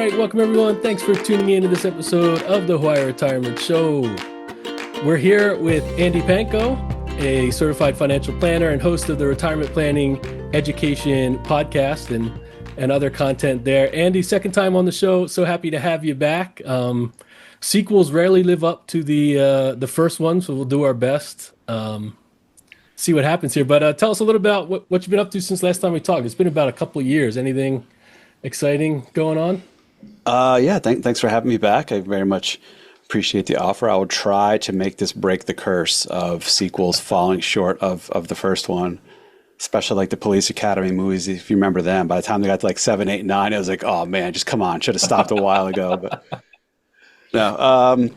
right, welcome everyone. Thanks for tuning in to this episode of the Hawaii Retirement Show. We're here with Andy Panko, a certified financial planner and host of the Retirement Planning Education podcast and other content there. Andy, second time on the show. So happy to have you back. Sequels rarely live up to the first one, so we'll do our best. See what happens here. But tell us a little about what you've been up to since last time we talked. It's been about a couple of years. Anything exciting going on? Thanks for having me back. I very much appreciate the offer. I will try to make this break the curse of sequels falling short of the first one, especially like the Police Academy movies. If you remember them, by the time they got to like 7, 8, 9, it was like, oh man, just come on, should have stopped a while ago. But no,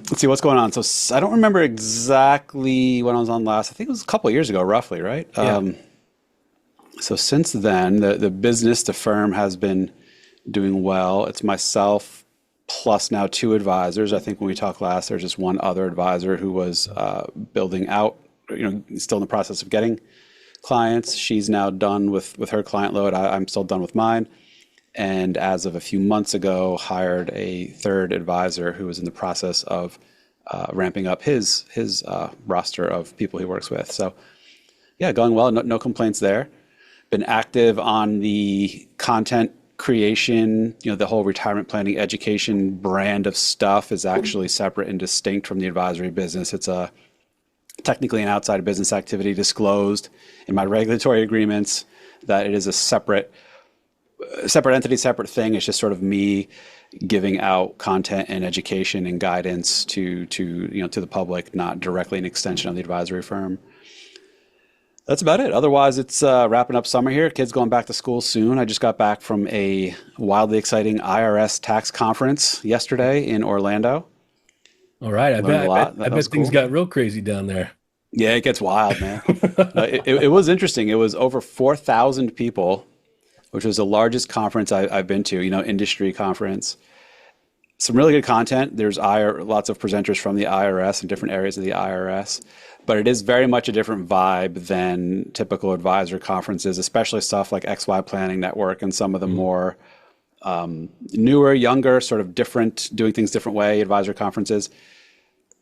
let's see what's going on. So I don't remember exactly when I was on last. I think it was a couple of years ago, roughly, right? Yeah. So since then, the firm has been doing well. It's myself plus now 2 advisors. I think when we talked last, there's just one other advisor who was building out, still in the process of getting clients. She's now done with her client load. I'm still done with mine. And as of a few months ago, hired a 3rd advisor who was in the process of ramping up his roster of people he works with. So yeah, going well. No complaints there. Been active on the content creation. The whole retirement planning education brand of stuff is actually separate and distinct from the advisory business. It's technically an outside of business activity, disclosed in my regulatory agreements that it is a separate entity, separate thing. It's just sort of me giving out content and education and guidance to the public, not directly an extension of the advisory firm. That's about it. Otherwise, it's wrapping up summer here. Kids going back to school soon. I just got back from a wildly exciting IRS tax conference yesterday in Orlando. All right. I bet things got real crazy down there. Yeah, it gets wild, man. It was interesting. It was over 4,000 people, which was the largest conference I've been to, industry conference. Some really good content. There's lots of presenters from the IRS and different areas of the IRS. But it is very much a different vibe than typical advisor conferences, especially stuff like XY Planning Network and some of the more newer, younger, sort of different, doing things different way advisor conferences.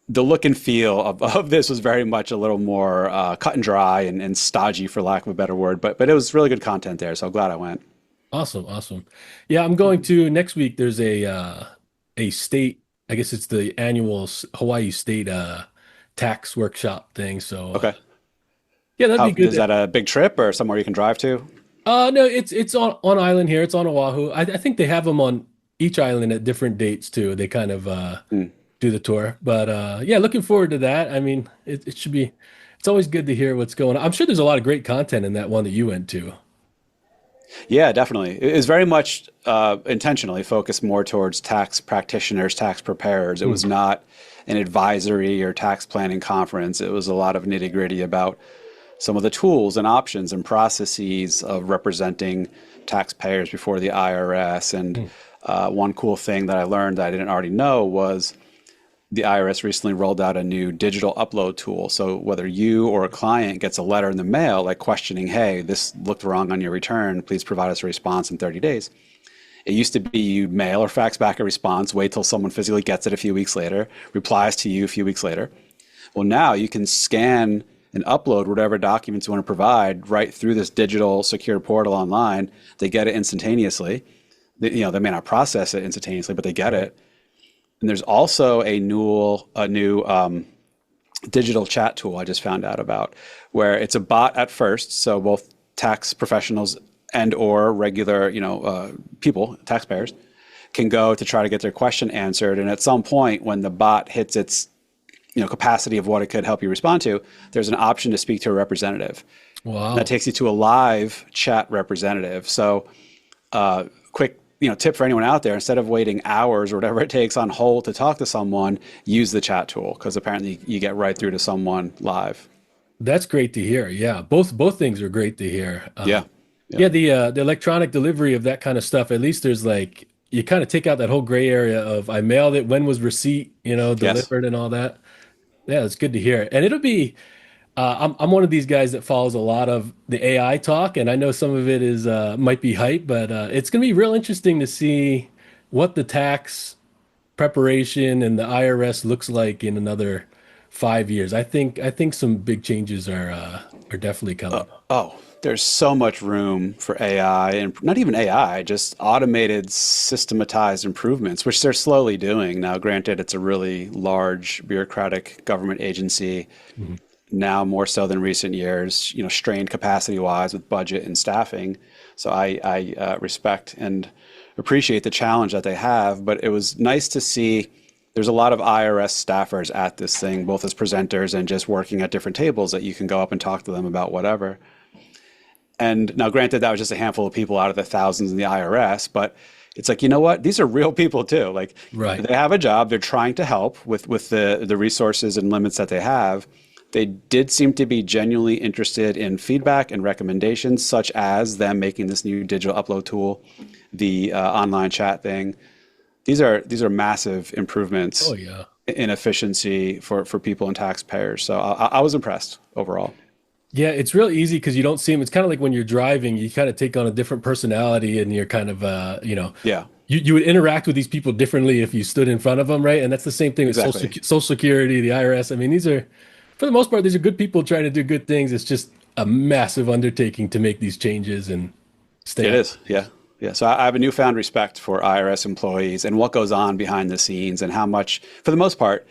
The look and feel of this was very much a little more cut and dry and stodgy, for lack of a better word. But it was really good content there, so I'm glad I went. Awesome. Yeah, I'm going to next week. There's a state, I guess it's the annual Hawaii State tax workshop thing. So okay. Yeah, that'd be good. Is that a big trip or somewhere you can drive to? No, it's on island here. It's on Oahu. I think they have them on each island at different dates too. They kind of do the tour. But yeah, looking forward to that. I mean, it should be. It's always good to hear what's going on. I'm sure there's a lot of great content in that one that you went to. Yeah, definitely. It is very much intentionally focused more towards tax practitioners, tax preparers. It was not an advisory or tax planning conference. It was a lot of nitty gritty about some of the tools and options and processes of representing taxpayers before the IRS. And one cool thing that I learned that I didn't already know was the IRS recently rolled out a new digital upload tool. So whether you or a client gets a letter in the mail, like questioning, hey, this looked wrong on your return, please provide us a response in 30 days. It used to be you mail or fax back a response, wait till someone physically gets it a few weeks later, replies to you a few weeks later. Well, now you can scan and upload whatever documents you want to provide right through this digital secure portal online. They get it instantaneously. They may not process it instantaneously, but they get it. And there's also a new digital chat tool I just found out about, where it's a bot at first. So both tax professionals and or regular, people, taxpayers, can go to try to get their question answered. And at some point, when the bot hits its, capacity of what it could help you respond to, there's an option to speak to a representative. Wow. That takes you to a live chat representative. So, quick, tip for anyone out there: instead of waiting hours or whatever it takes on hold to talk to someone, use the chat tool, because apparently you get right through to someone live. That's great to hear. Yeah, both things are great to hear. Yeah. The electronic delivery of that kind of stuff, at least there's like, you kind of take out that whole gray area of I mailed it, when was receipt, delivered and all that. Yeah, it's good to hear. And it'll be, I'm one of these guys that follows a lot of the AI talk, and I know some of it is might be hype, but it's going to be real interesting to see, what the tax preparation and the IRS looks like in another 5 years. I think some big changes are definitely coming. Oh, there's so much room for AI and not even AI, just automated systematized improvements, which they're slowly doing. Now, granted, it's a really large bureaucratic government agency Mhm. now more so than recent years, strained capacity wise with budget and staffing. So I respect and appreciate the challenge that they have, but it was nice to see there's a lot of IRS staffers at this thing, both as presenters and just working at different tables that you can go up and talk to them about whatever. And now, granted, that was just a handful of people out of the thousands in the IRS, but it's like, you know what? These are real people too. Like Right. they have a job. They're trying to help with the resources and limits that they have. They did seem to be genuinely interested in feedback and recommendations, such as them making this new digital upload tool, the online chat thing. These are massive Oh improvements yeah. in efficiency for people and taxpayers. So I was impressed overall. Yeah, it's real easy because you don't see them. It's kind of like when you're driving, you kind of take on a different personality and you're kind of, Yeah, you would interact with these people differently if you stood in front of them, right? And that's the same thing with exactly. Social Security, the IRS. I mean, these are, for the most part, these are good people trying to do good things. It's just a massive undertaking to make these changes and stay It on. is. Yeah. Yeah. So I have a newfound respect for IRS employees and what goes on behind the scenes and how much, for the most part,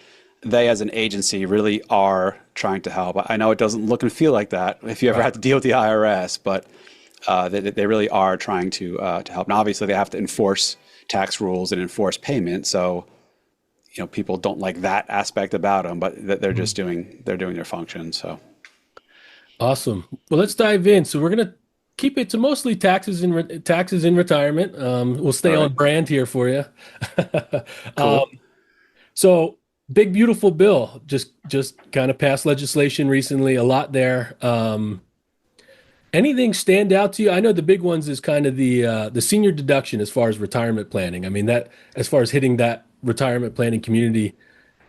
they as an agency really are trying to help. I know it doesn't look and feel like that if you ever Right. have to deal with the IRS, but they really are trying to help. Now, obviously, they have to enforce tax rules and enforce payment. So, people don't like that aspect about them, but they're Mhm. just they're doing their function. So, Awesome. Well, let's dive in. So we're gonna keep it to mostly taxes in retirement. We'll stay all on right, brand here for you. cool. So big beautiful bill just kind of passed legislation recently. A lot there. Anything stand out to you? I know the big ones is kind of the senior deduction as far as retirement planning. I mean that as far as hitting that retirement planning community,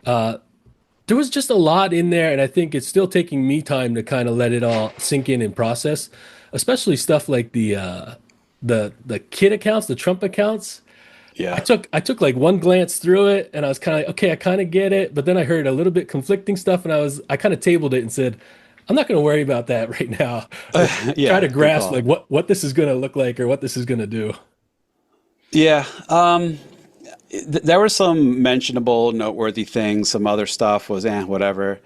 there was just a lot in there, and I think it's still taking me time to kind of let it all sink in and process, especially stuff like the kid accounts, the Trump accounts. Yeah. I took like one glance through it and I was kind of like, okay, I kind of get it. But then I heard a little bit conflicting stuff and I kind of tabled it and said, I'm not going to worry about that right now or try Yeah. to Good grasp like call. what this is going to look like or what this is going to do. Yeah. There were some mentionable, noteworthy things. Some other stuff was, whatever.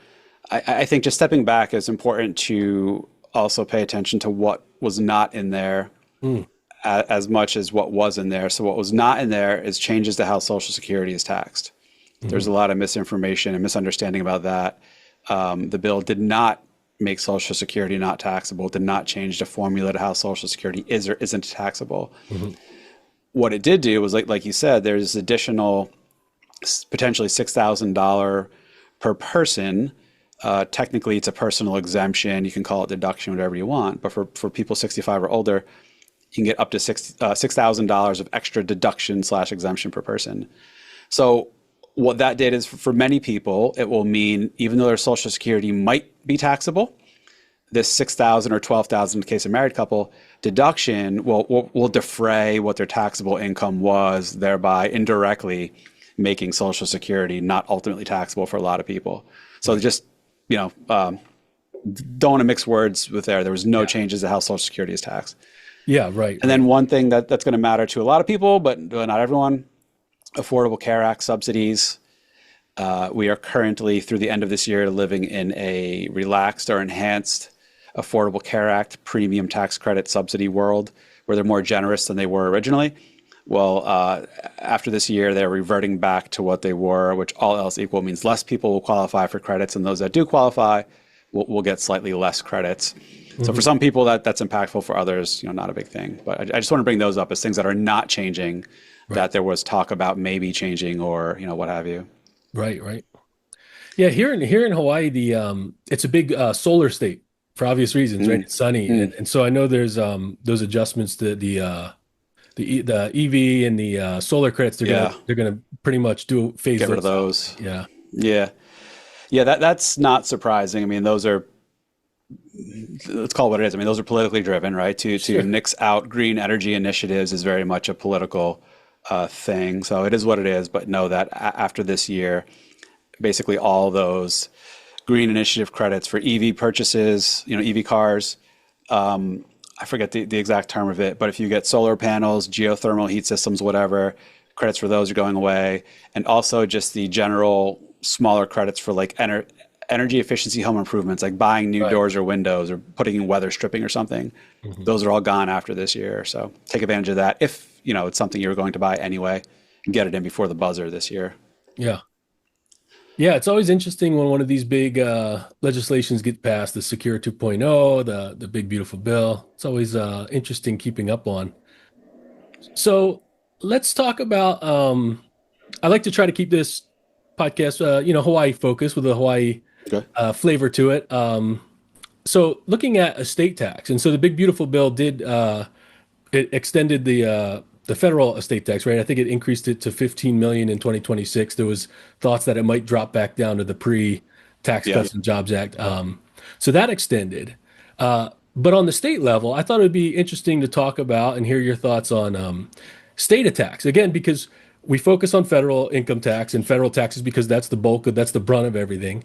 I think just stepping back is important to also pay attention to what was not in there Mm, as much as what was in there. So what was not in there is changes to how Social Security is taxed. There's mhm. a lot of misinformation and misunderstanding about that. The bill did not make Social Security not taxable, did not change the formula to how Social Security is or isn't taxable. Mhm. What it did do was, like you said, there's additional potentially $6,000 per person. Technically, it's a personal exemption. You can call it deduction, whatever you want. But for people 65 or older, you can get up to $6,000 of extra deduction slash exemption per person. So what that did is for many people, it will mean even though their Social Security might be taxable, this 6,000 or 12,000 in the case of married couple deduction will defray what their taxable income was, thereby indirectly making Social Security not ultimately taxable for a lot of people. So Right. just, you know, um, don't want to mix words with there. There was no Yeah. changes to how Social Security is taxed. Yeah. Right. And Right. then one thing that's going to matter to a lot of people, but not everyone, Affordable Care Act subsidies. We are currently, through the end of this year, living in a relaxed or enhanced Affordable Care Act premium tax credit subsidy world where they're more generous than they were originally. Well, after this year, they're reverting back to what they were, which all else equal means less people will qualify for credits, and those that do qualify will get slightly less credits. So for Mhm. some people, that's impactful. For others, not a big thing. But I just want to bring those up as things that are not changing, Right. that there was talk about maybe changing or what have you. Right. Right. Yeah. Here in Hawaii, the it's a big solar state for obvious reasons, right? Mm, It's sunny, mm, and so I know there's those adjustments to the EV and the solar credits. yeah, They're gonna pretty much do phase get rid of those out. those. Yeah. Yeah, yeah, that's not surprising. I mean, those are, let's call it what it is. I mean, those are politically driven, right? To Sure. nix out green energy initiatives is very much a political thing. So it is what it is. But know that after this year, basically all those green initiative credits for EV purchases, EV cars. I forget the exact term of it, but if you get solar panels, geothermal heat systems, whatever, credits for those are going away. And also just the general smaller credits for like energy efficiency home improvements, like buying new doors or windows or putting in weather stripping or something. Those are all gone after this year. So take advantage of that if, it's something you were going to buy anyway, and get it in before the buzzer this year. Yeah. Yeah, it's always interesting when one of these big legislations get passed, the Secure 2.0, the big beautiful bill. It's always interesting keeping up on. So let's talk about. I like to try to keep this podcast, Hawaii focused with a Hawaii Okay. flavor to it. So looking at estate tax, and so the big beautiful bill did it extended the federal estate tax rate. I think it increased it to 15 million in 2026. There was thoughts that it might drop back down to the pre-Tax Yeah. Cuts and Jobs Act. So that extended. But on the state level, I thought it would be interesting to talk about and hear your thoughts on state tax. Again, because we focus on federal income tax and federal taxes because that's that's the brunt of everything.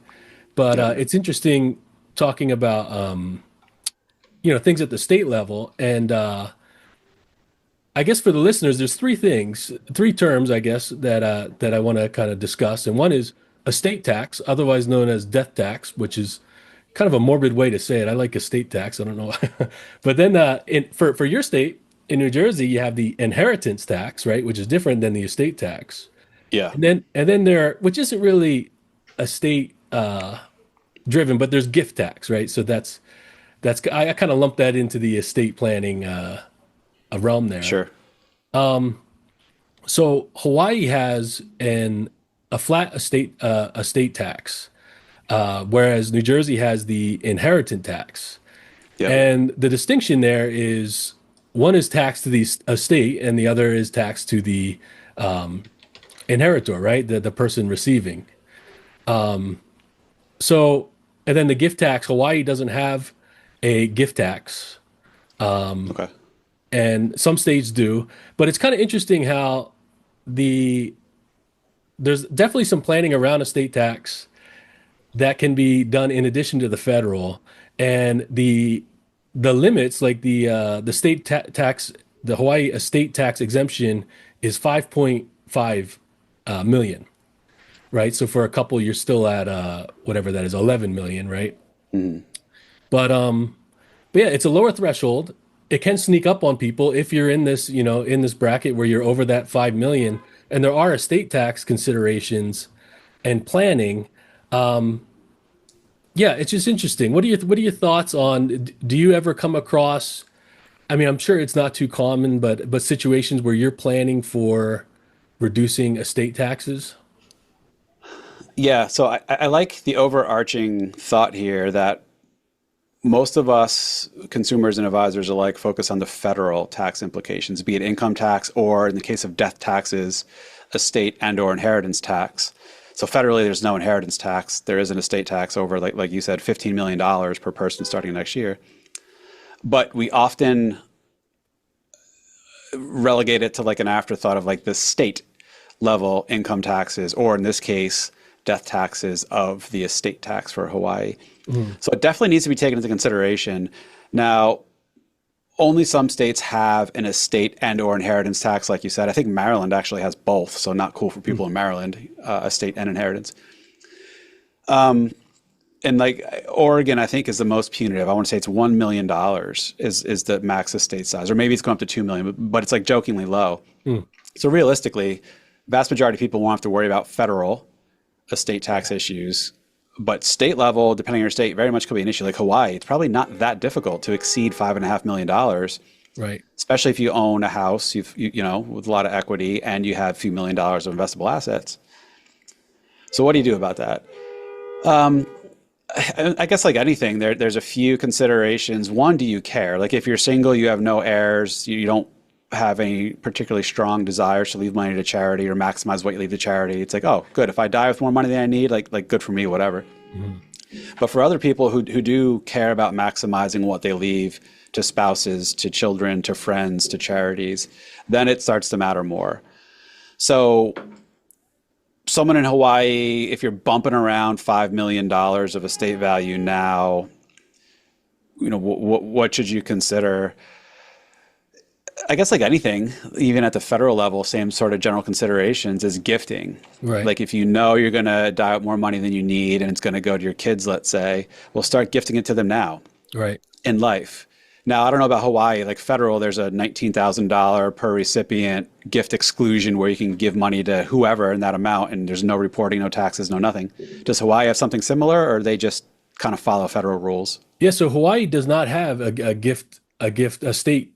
But it's interesting talking about things at the state level. And I guess for the listeners, there's three terms, I guess, that I want to kind of discuss. And one is estate tax, otherwise known as death tax, which is kind of a morbid way to say it. I like estate tax. I don't know. But then for your state, in New Jersey, you have the inheritance tax, right, which is different than the estate tax. Yeah. And then which isn't really estate driven, but there's gift tax, right? So I kind of lump that into the estate planning a realm there. Sure. So Hawaii has a flat estate tax, whereas New Jersey has the inheritance tax. Yeah. And the distinction there is one is taxed to the estate, and the other is taxed to the inheritor, right? The person receiving. So, and then the gift tax, Hawaii doesn't have a gift tax. Okay. And some states do, but it's kind of interesting how there's definitely some planning around estate tax that can be done in addition to the federal, and the limits, like the state tax, the Hawaii estate tax exemption is 5.5 million, right? So for a couple, you're still at whatever that is, 11 million, right? But yeah, it's a lower threshold. It can sneak up on people if you're in this, in this bracket where you're over that 5 million, and there are estate tax considerations and planning. Yeah, it's just interesting. What are your thoughts on, do you ever come across, I mean, I'm sure it's not too common, but situations where you're planning for reducing estate taxes? Yeah. So I like the overarching thought here that most of us consumers and advisors alike focus on the federal tax implications, be it income tax or, in the case of death taxes, estate and or inheritance tax. So federally, there's no inheritance tax. There is an estate tax over, like you said, $15 million per person starting next year. But we often relegate it to like an afterthought of like the state level income taxes, or in this case, death taxes of the estate tax for Hawaii. So it definitely needs to be taken into consideration. Now, only some states have an estate and or inheritance tax, like you said. I think Maryland actually has both, so not cool for people in Maryland, estate and inheritance. And like Oregon, I think is the most punitive. I want to say it's $1 million is the max estate size, or maybe it's going up to 2 million, but it's like jokingly low. So realistically, vast majority of people won't have to worry about federal estate tax issues. But state level, depending on your state, very much could be an issue. Like Hawaii, it's probably not that difficult to exceed $5.5 million, Right. especially if you own a house, with a lot of equity, and you have a few $1 million of investable assets. So what do you do about that? I guess like anything, there's a few considerations. One, do you care? Like if you're single, you have no heirs, you don't have any particularly strong desires to leave money to charity or maximize what you leave to charity. It's like, oh, good. If I die with more money than I need, like good for me, whatever. But for other people who do care about maximizing what they leave to spouses, to children, to friends, to charities, then it starts to matter more. So someone in Hawaii, if you're bumping around $5 million of estate value now, what should you consider? I guess like anything, even at the federal level, same sort of general considerations is gifting. Right. Like if you know you're going to die with more money than you need and it's going to go to your kids, let's say, well, start gifting it to them now Right. in life. Now, I don't know about Hawaii, like federal, there's a $19,000 per recipient gift exclusion where you can give money to whoever in that amount and there's no reporting, no taxes, no nothing. Does Hawaii have something similar or they just kind of follow federal rules? Yeah. So Hawaii does not have a state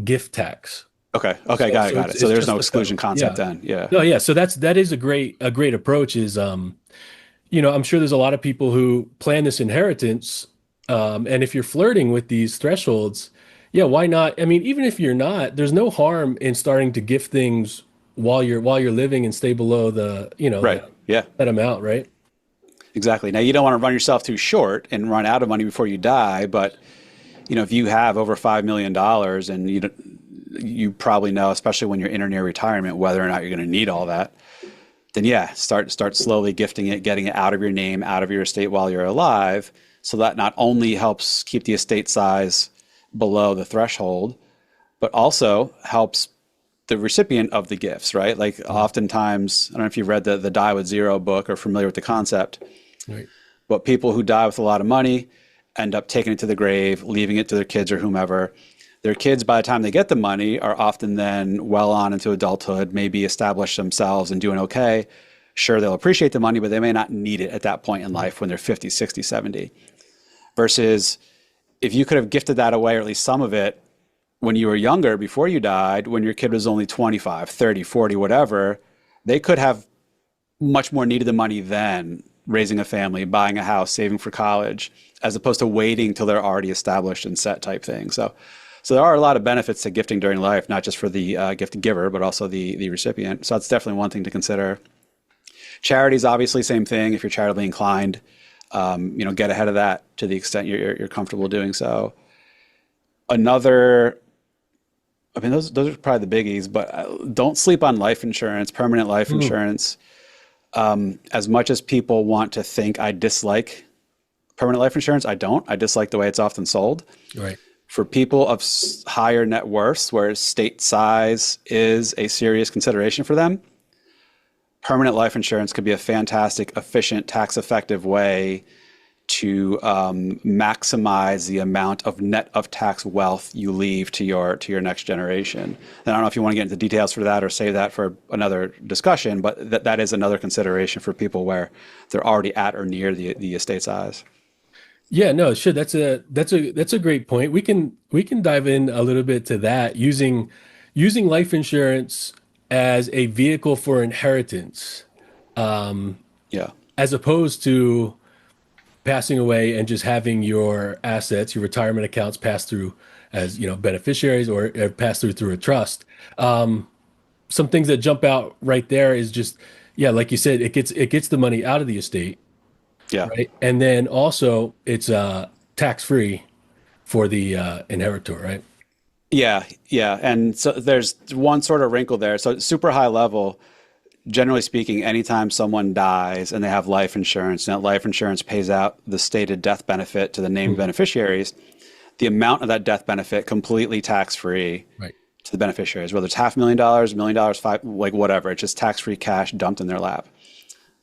gift tax. Okay. So, Got so it. So there's just no the exclusion federal. concept Yeah. then. Yeah. No, yeah. So that is a great approach is, I'm sure there's a lot of people who plan this inheritance. And if you're flirting with these thresholds, yeah, why not? I mean, even if you're not, there's no harm in starting to gift things while you're living and stay below Right. Yeah. that amount, right? Exactly. Now, you don't want to run yourself too short and run out of money before you die, but if you have over $5 million and you probably know, especially when you're in or near retirement, whether or not you're going to need all that, then yeah, start slowly gifting it, getting it out of your name, out of your estate while you're alive. So that not only helps keep the estate size below the threshold, but also helps the recipient of the gifts, right? Like oftentimes, I don't know if you've read the Die with Zero book or familiar with the concept, Right. but people who die with a lot of money end up taking it to the grave, leaving it to their kids or whomever. Their kids, by the time they get the money, are often then well on into adulthood, maybe established themselves and doing okay. Sure, they'll appreciate the money, but they may not need it at that point in life when they're 50, 60, 70. Versus if you could have gifted that away, or at least some of it, when you were younger, before you died, when your kid was only 25, 30, 40, whatever, they could have much more needed the money then, raising a family, buying a house, saving for college, as opposed to waiting till they're already established and set type thing. So there are a lot of benefits to gifting during life, not just for the gift giver, but also the recipient. So that's definitely one thing to consider. Charities, obviously, same thing. If you're charitably inclined, get ahead of that to the extent you're comfortable doing so. Those are probably the biggies, but don't sleep on life insurance, permanent life insurance. As much as people want to think I dislike permanent life insurance, I don't. I dislike the way it's often sold. Right. For people of higher net worths, where estate size is a serious consideration for them, permanent life insurance could be a fantastic, efficient, tax-effective way to maximize the amount of net of tax wealth you leave to your next generation. And I don't know if you want to get into details for that or save that for another discussion, but that is another consideration for people where they're already at or near the estate size. Yeah, no, sure. That's a great point. We can dive in a little bit to that using life insurance as a vehicle for inheritance, Yeah. as opposed to passing away and just having your assets, your retirement accounts pass through as, beneficiaries or pass through a trust. Some things that jump out right there is just, yeah, like you said, it gets the money out of the estate, Yeah. right? And then also it's tax free for the inheritor, right? Yeah. Yeah. And so there's one sort of wrinkle there. So super high level, generally speaking, anytime someone dies and they have life insurance, and that life insurance pays out the stated death benefit to the named beneficiaries, the amount of that death benefit completely tax-free Right. to the beneficiaries, whether it's $500,000, $1 million, five, like whatever. It's just tax-free cash dumped in their lap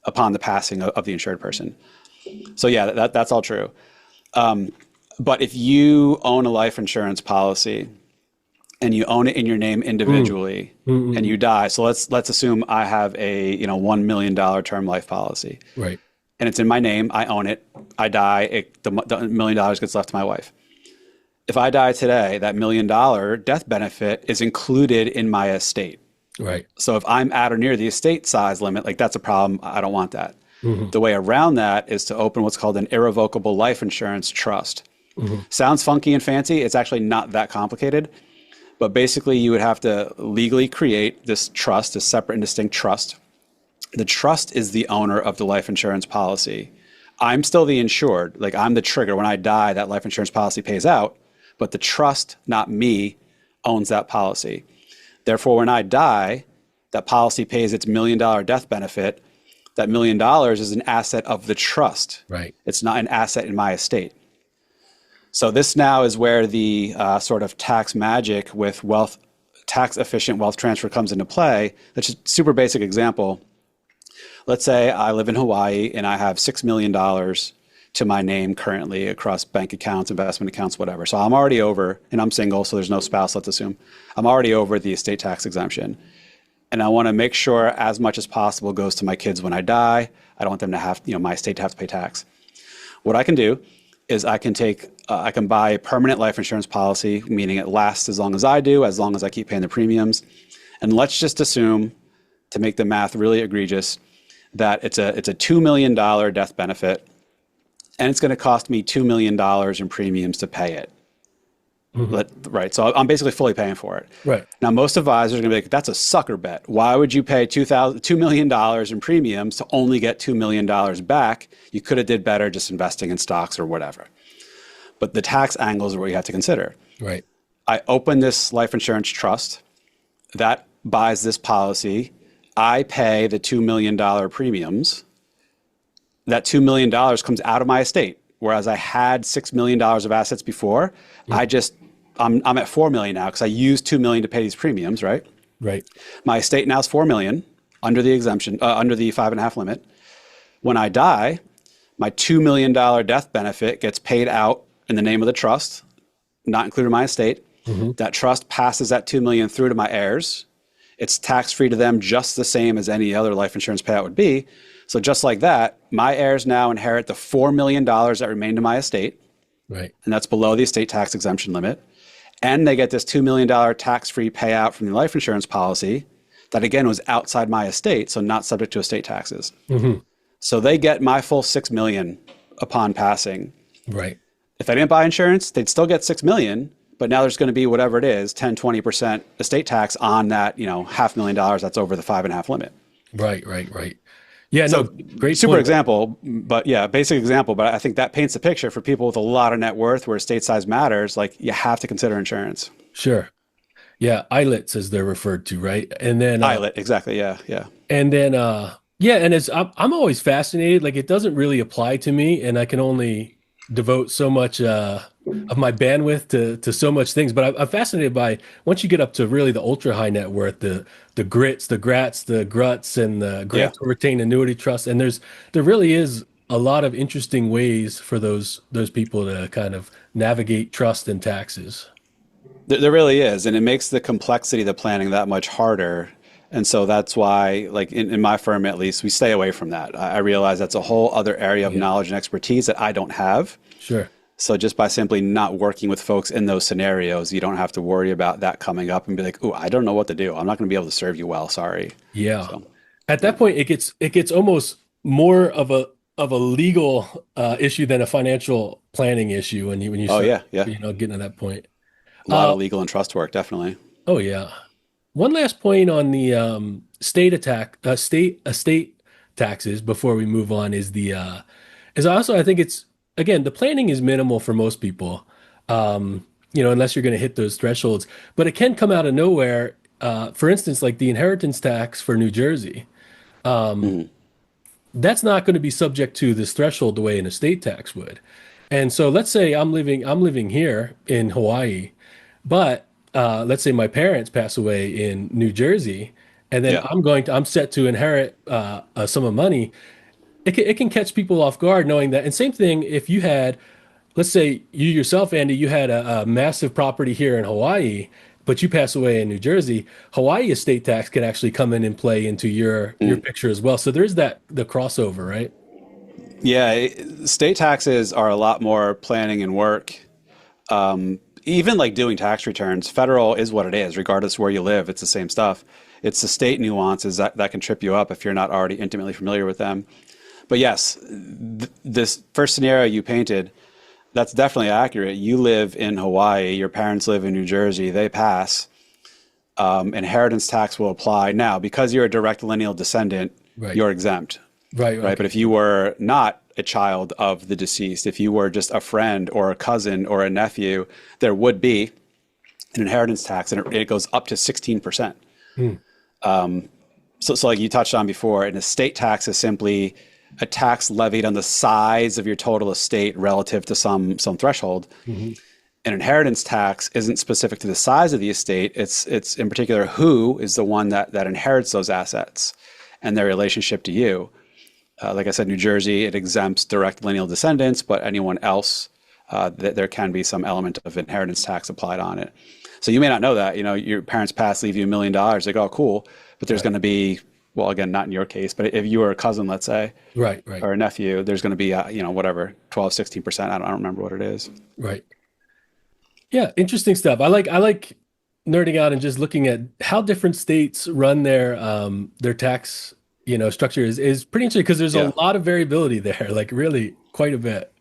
upon the passing of the insured person. So yeah, that's all true. But if you own a life insurance policy and you own it in your name individually and you die, so let's assume I have a $1 million term life policy, Right. and it's in my name, I own it, I die, the $1 million gets left to my wife. If I die today, that $1 million death benefit is included in my estate. Right. So if I'm at or near the estate size limit, like that's a problem. I don't want that. The way around that is to open what's called an irrevocable life insurance trust. Sounds funky and fancy. It's actually not that complicated. But basically, you would have to legally create this trust, a separate and distinct trust. The trust is the owner of the life insurance policy. I'm still the insured. Like I'm the trigger. When I die, that life insurance policy pays out. But the trust, not me, owns that policy. Therefore, when I die, that policy pays its $1 million death benefit, that $1 million is an asset of the trust. Right. It's not an asset in my estate. So this now is where the sort of tax magic with tax efficient wealth transfer comes into play. That's just a super basic example. Let's say I live in Hawaii and I have $6 million to my name currently across bank accounts, investment accounts, whatever. So I'm already over, and I'm single, so there's no spouse, let's assume. I'm already over the estate tax exemption. And I want to make sure as much as possible goes to my kids when I die. I don't want them to have, my estate to have to pay tax. What I can do is I can buy a permanent life insurance policy, meaning it lasts as long as I do, as long as I keep paying the premiums. And let's just assume, to make the math really egregious, that it's a $2 million death benefit, and it's going to cost me $2 million in premiums to pay it. Right. So I'm basically fully paying for it. Right. Now, most advisors are going to be like, that's a sucker bet. Why would you pay $2 million in premiums to only get $2 million back? You could have did better just investing in stocks or whatever. But the tax angles are what you have to consider. Right. I open this life insurance trust that buys this policy. I pay the $2 million premiums. That $2 million comes out of my estate. Whereas I had $6 million of assets before, I'm at $4 million now because I used $2 million to pay these premiums, right? Right. My estate now is $4 million under the exemption, under the 5.5 limit. When I die, my $2 million death benefit gets paid out in the name of the trust, not included in my estate. That trust passes that $2 million through to my heirs. It's tax-free to them just the same as any other life insurance payout would be. So just like that, my heirs now inherit the $4 million that remained in my estate. Right. And that's below the estate tax exemption limit. And they get this $2 million tax-free payout from the life insurance policy that, again, was outside my estate, so not subject to estate taxes. So they get my full $6 million upon passing. Right. If I didn't buy insurance, they'd still get $6 million, but now there's going to be whatever it is, 10, 20% estate tax on that, $500,000 that's over the 5.5 limit. Right. Yeah, So great super point. example, but yeah, basic example. But I think that paints a picture for people with a lot of net worth where estate size matters. Like, you have to consider insurance. Sure. Yeah, ILITs as they're referred to, right? And then ILIT, exactly. Yeah. and then and I'm always fascinated. Like, it doesn't really apply to me, and I can only devote so much of my bandwidth to so much things. But I'm fascinated by, once you get up to really the ultra high net worth, the grits, the grats, the gruts, and the grants to retain annuity trust. And there really is a lot of interesting ways for those people to kind of navigate trust and taxes. There really is. And it makes the complexity of the planning that much harder. And so that's why, like in my firm, at least, we stay away from that. I realize that's a whole other area of knowledge and expertise that I don't have. Sure. So just by simply not working with folks in those scenarios, you don't have to worry about that coming up and be like, "Oh, I don't know what to do. I'm not going to be able to serve you well. Sorry." Yeah. So, At that point, it gets almost more of a legal issue than a financial planning issue when you start, getting to that point. a lot of legal and trust work, definitely. Oh yeah. One last point on the estate taxes before we move on is also, I think it's, again, the planning is minimal for most people, unless you're going to hit those thresholds. But it can come out of nowhere. For instance, like the inheritance tax for New Jersey, that's not going to be subject to this threshold the way an estate tax would. And so let's say I'm living here in Hawaii, but let's say my parents pass away in New Jersey, and then I'm set to inherit a sum of money. It can catch people off guard knowing that. And same thing if you had, let's say you yourself, Andy, you had a massive property here in Hawaii, but you pass away in New Jersey. Hawaii estate tax can actually come in and play into your picture as well. So there's the crossover, right? Yeah, state taxes are a lot more planning and work. Even like doing tax returns, federal is what it is, regardless of where you live. It's the same stuff. It's the state nuances that can trip you up if you're not already intimately familiar with them. But yes, this first scenario you painted, that's definitely accurate. You live in Hawaii, your parents live in New Jersey, they pass. Inheritance tax will apply. Now, because you're a direct lineal descendant, you're exempt. Right. But if you were not a child of the deceased, if you were just a friend or a cousin or a nephew, there would be an inheritance tax, and it goes up to 16%. So like you touched on before, an estate tax is simply a tax levied on the size of your total estate relative to some threshold. Mm-hmm. An inheritance tax isn't specific to the size of the estate. It's in particular who is the one that inherits those assets and their relationship to you. Like I said, New Jersey, it exempts direct lineal descendants, but anyone else, there can be some element of inheritance tax applied on it. So you may not know that, your parents pass, leave you $1 million. Like, oh, cool. But there's going to be, well, again, not in your case, but if you were a cousin, let's say, Right. or a nephew, there's going to be, whatever, 12, 16%. I don't remember what it is. Right. Yeah, interesting stuff. I like nerding out and just looking at how different states run their tax, structure is pretty interesting because there's Yeah. a lot of variability there, like really quite a bit.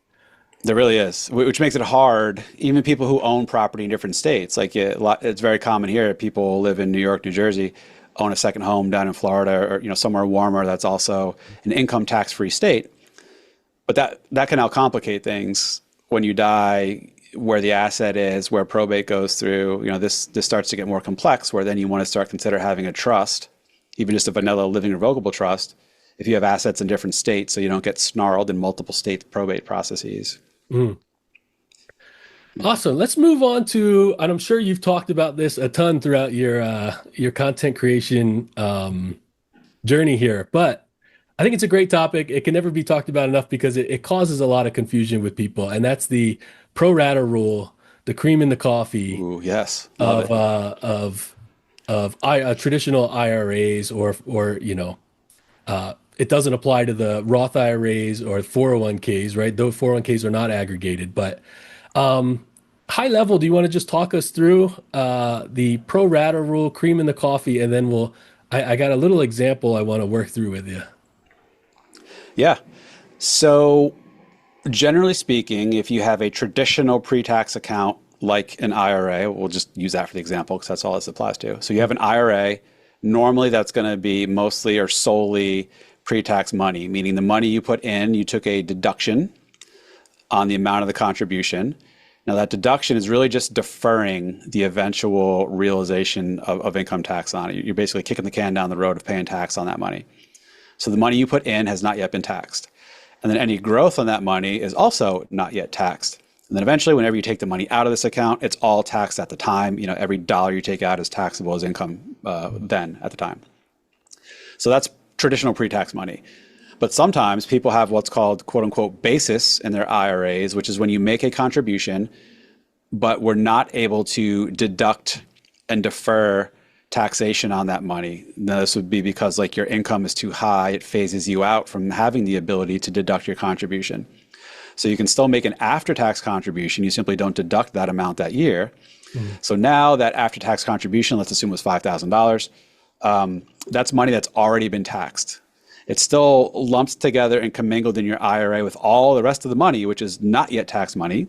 There really is, which makes it hard. Even people who own property in different states, like it's very common here. People live in New York, New Jersey, own a second home down in Florida, or somewhere warmer that's also an income tax-free state. But that can now complicate things when you die, where the asset is, where probate goes through. This starts to get more complex, where then you want to start consider having a trust, even just a vanilla living revocable trust, if you have assets in different states, so you don't get snarled in multiple state probate processes. Mm. Awesome. Let's move on to, and I'm sure you've talked about this a ton throughout your content creation journey here, but I think it's a great topic. It can never be talked about enough because it causes a lot of confusion with people, and that's the pro rata rule, the cream in the coffee. Ooh, yes, love of traditional IRAs or it doesn't apply to the Roth IRAs or 401ks, right? Those 401ks are not aggregated, but high level, do you want to just talk us through the pro rata rule, cream in the coffee, and then I got a little example I want to work through with you. Yeah. So generally speaking, if you have a traditional pre-tax account like an IRA, we'll just use that for the example because that's all this applies to. So you have an IRA, normally that's going to be mostly or solely pre-tax money, meaning the money you put in, you took a deduction on the amount of the contribution. Now that deduction is really just deferring the eventual realization of income tax on it. You're basically kicking the can down the road of paying tax on that money. So the money you put in has not yet been taxed. And then any growth on that money is also not yet taxed. And then eventually, whenever you take the money out of this account, it's all taxed at the time. Every dollar you take out is taxable as income then at the time. So that's traditional pre-tax money. But sometimes people have what's called quote unquote basis in their IRAs, which is when you make a contribution, but we're not able to deduct and defer taxation on that money. Now, this would be because like your income is too high, it phases you out from having the ability to deduct your contribution. So you can still make an after-tax contribution, you simply don't deduct that amount that year. Mm-hmm. So now that after-tax contribution, let's assume was $5,000, that's money that's already been taxed. It's still lumped together and commingled in your IRA with all the rest of the money, which is not yet tax money,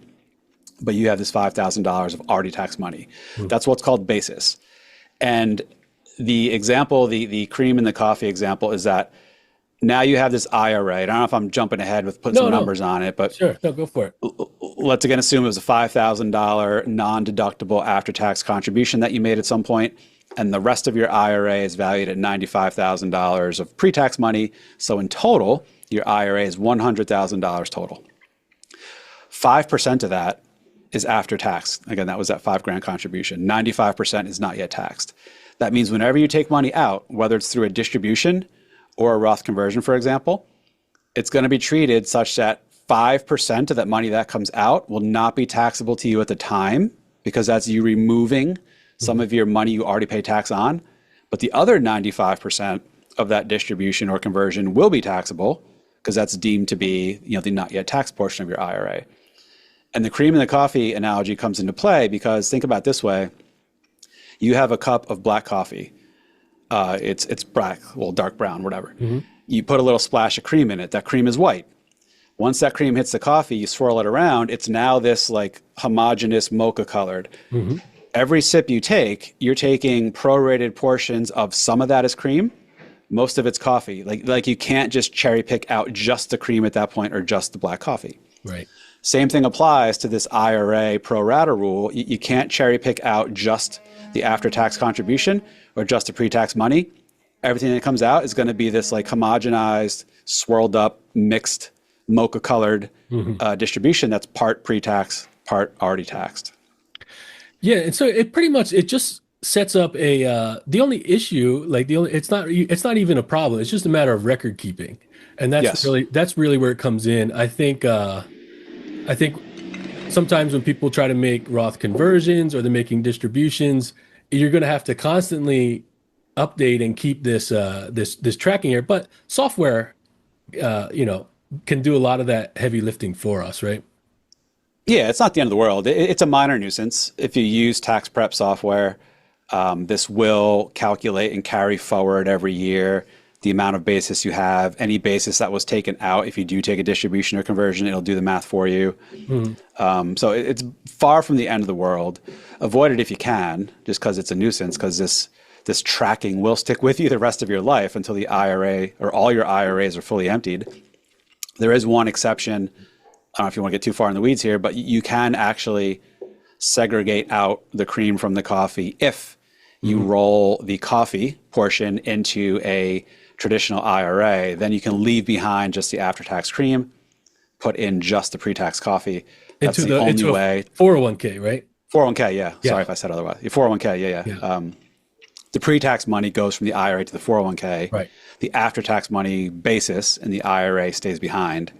but you have this $5,000 of already taxed money. Mm-hmm. That's what's called basis. And the example, the cream in the coffee example is that now you have this IRA. I don't know if I'm jumping ahead with putting some numbers on it, but sure, no, go for it. Let's again assume it was a $5,000 non-deductible after-tax contribution that you made at some point, and the rest of your IRA is valued at $95,000 of pre-tax money. So in total, your IRA is $100,000 total. 5% of that is after tax. Again, that was that $5,000 contribution. 95% is not yet taxed. That means whenever you take money out, whether it's through a distribution or a Roth conversion, for example, it's going to be treated such that 5% of that money that comes out will not be taxable to you at the time because that's you removing some of your money you already pay tax on. But the other 95% of that distribution or conversion will be taxable because that's deemed to be the not yet taxed portion of your IRA. And the cream in the coffee analogy comes into play because think about it this way. You have a cup of black coffee. It's black, well, dark brown, whatever. Mm-hmm. You put a little splash of cream in it. That cream is white. Once that cream hits the coffee, you swirl it around. It's now this like homogeneous mocha colored. Mm-hmm. Every sip you take, you're taking prorated portions of some of that as cream. Most of it's coffee. Like you can't just cherry pick out just the cream at that point or just the black coffee. Right. Same thing applies to this IRA pro rata rule. You can't cherry pick out just the after-tax contribution or just the pre-tax money. everything that comes out is going to be this like homogenized, swirled up, mixed, mocha colored distribution that's part pre-tax, part already taxed. Yeah, and so it pretty much it just sets up a the only issue, like the only it's not even a problem. It's just a matter of record keeping. And Yes. that's really where it comes in. I think sometimes when people try to make Roth conversions or they're making distributions, you're going to have to constantly update and keep this tracking here. But software, you know, can do a lot of that heavy lifting for us, right? Yeah, it's not the end of the world. It's a minor nuisance. If you use tax prep software, this will calculate and carry forward every year the amount of basis you have, any basis that was taken out. If you do take a distribution or conversion, it'll do the math for you. So it's far from the end of the world. Avoid it if you can, just because it's a nuisance, because this tracking will stick with you the rest of your life until the IRA or all your IRAs are fully emptied. There is one exception. I don't know if you want to get too far in the weeds here, but you can actually segregate out the cream from the coffee if you roll the coffee portion into a traditional IRA. Then you can leave behind just the after-tax cream, put in just the pre-tax coffee. That's the only way. 401k, right? 401k, yeah. Yeah. Sorry if I said otherwise. Your 401k, yeah. The pre-tax money goes from the IRA to the 401k. Right. The after-tax money basis in the IRA stays behind.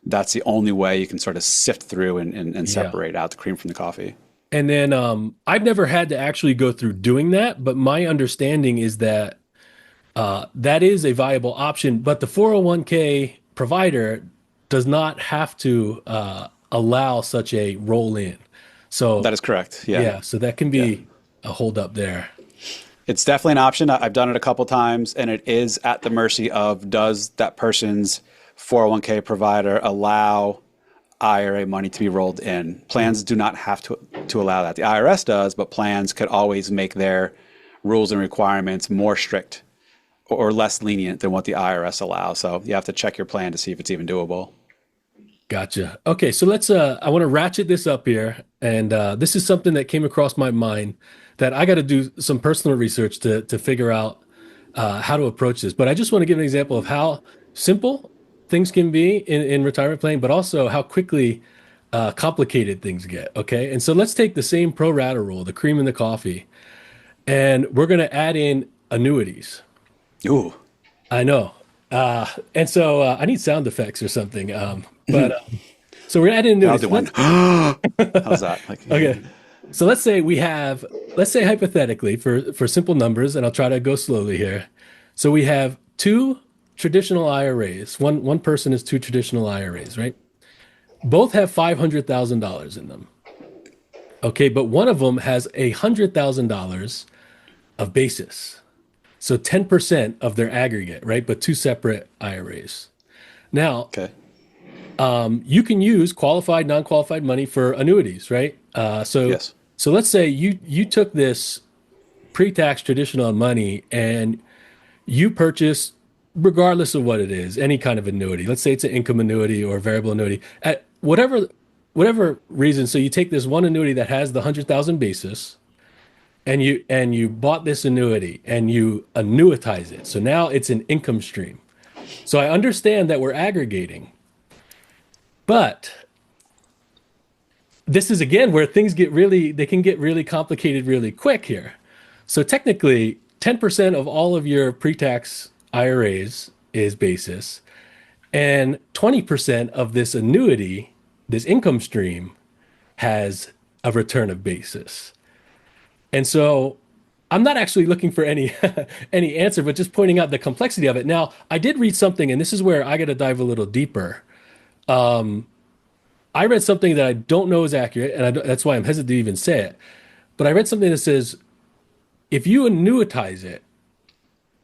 That's the only way you can sort of sift through and separate out the cream from the coffee. And then I've never had to actually go through doing that, but my understanding is that that is a viable option. But the 401k provider does not have to allow such a roll in. So That is correct. Yeah. yeah, so that can be a hold up there. It's definitely an option. I've done it a couple times, and it is at the mercy of, does that person's 401k provider allow IRA money to be rolled in? Plans do not have to allow that. The IRS does, but plans could always make their rules and requirements more strict or less lenient than what the IRS allows. So you have to check your plan to see if it's even doable. Gotcha. Okay, so let's I want to ratchet this up here, and this is something that came across my mind that I got to do some personal research to figure out how to approach this. But I just want to give an example of how simple things can be in retirement planning, but also how quickly complicated things get. Okay, and so let's take the same pro rata rule, the cream in the coffee, and we're going to add in annuities. Ooh. I know. And so I need sound effects or something. So we're adding I'll annuities. do one. How's that? Okay. So let's say hypothetically for simple numbers, and I'll try to go slowly here. So we have two traditional IRAs. One person is two traditional IRAs, right? Both have $500,000 in them. Okay, but one of them has $100,000 of basis. So 10% of their aggregate, right? But two separate IRAs. Now, Okay. you can use qualified, non-qualified money for annuities, right? Yes. So let's say you took this pre-tax traditional money and you purchased, regardless of what it is, any kind of annuity. Let's say it's an income annuity or a variable annuity at whatever reason. So you take this one annuity that has the 100,000 basis, and you bought this annuity and you annuitize it. So now it's an income stream. So I understand that we're aggregating, but this is again where they can get really complicated really quick here. So technically, 10% of all of your pre-tax IRAs is basis, and 20% of this annuity, this income stream, has a return of basis. And so I'm not actually looking for any any answer, but just pointing out the complexity of it. Now, I did read something, and this is where I got to dive a little deeper. I read something that I don't know is accurate, and that's why I'm hesitant to even say it. But I read something that says if you annuitize it,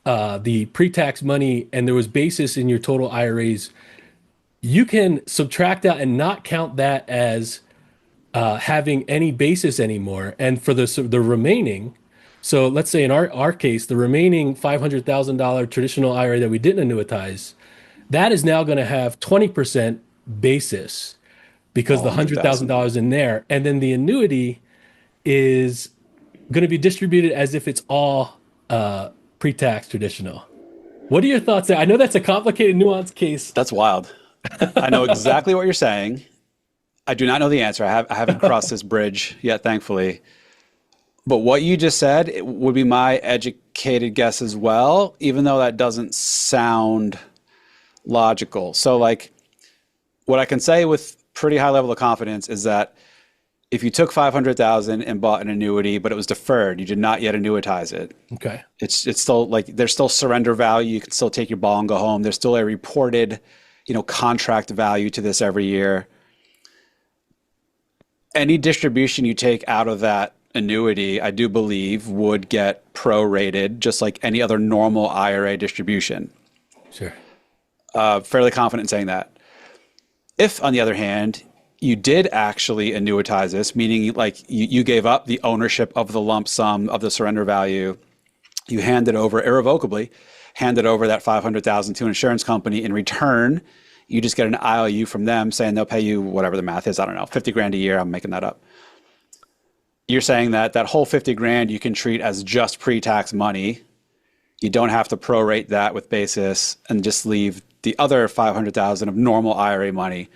the pre-tax money, and there was basis in your total IRAs, you can subtract out and not count that as having any basis anymore. And for the remaining, so let's say in our case, the remaining $500,000 traditional IRA that we didn't annuitize, that is now going to have 20% basis because the $100,000 in there, and then the annuity is going to be distributed as if it's all pre-tax, traditional. What are your thoughts there? I know that's a complicated, nuanced case. That's wild. I know exactly what you're saying. I do not know the answer. I haven't crossed this bridge yet, thankfully. But what you just said, it would be my educated guess as well, even though that doesn't sound logical. So like what I can say with pretty high level of confidence is that if you took 500,000 and bought an annuity, but it was deferred, you did not yet annuitize it. Okay. It's still like there's still surrender value. You can still take your ball and go home. There's still a reported, contract value to this every year. Any distribution you take out of that annuity, I do believe, would get prorated just like any other normal IRA distribution. Sure. Fairly confident in saying that. If, on the other hand, you did actually annuitize this, meaning like you gave up the ownership of the lump sum of the surrender value, you handed over irrevocably, handed over that 500,000 to an insurance company. In return, you just get an IOU from them saying they'll pay you whatever the math is. I don't know, 50 grand a year. I'm making that up. You're saying that whole 50 grand you can treat as just pre-tax money. You don't have to prorate that with basis and just leave the other 500,000 of normal IRA money.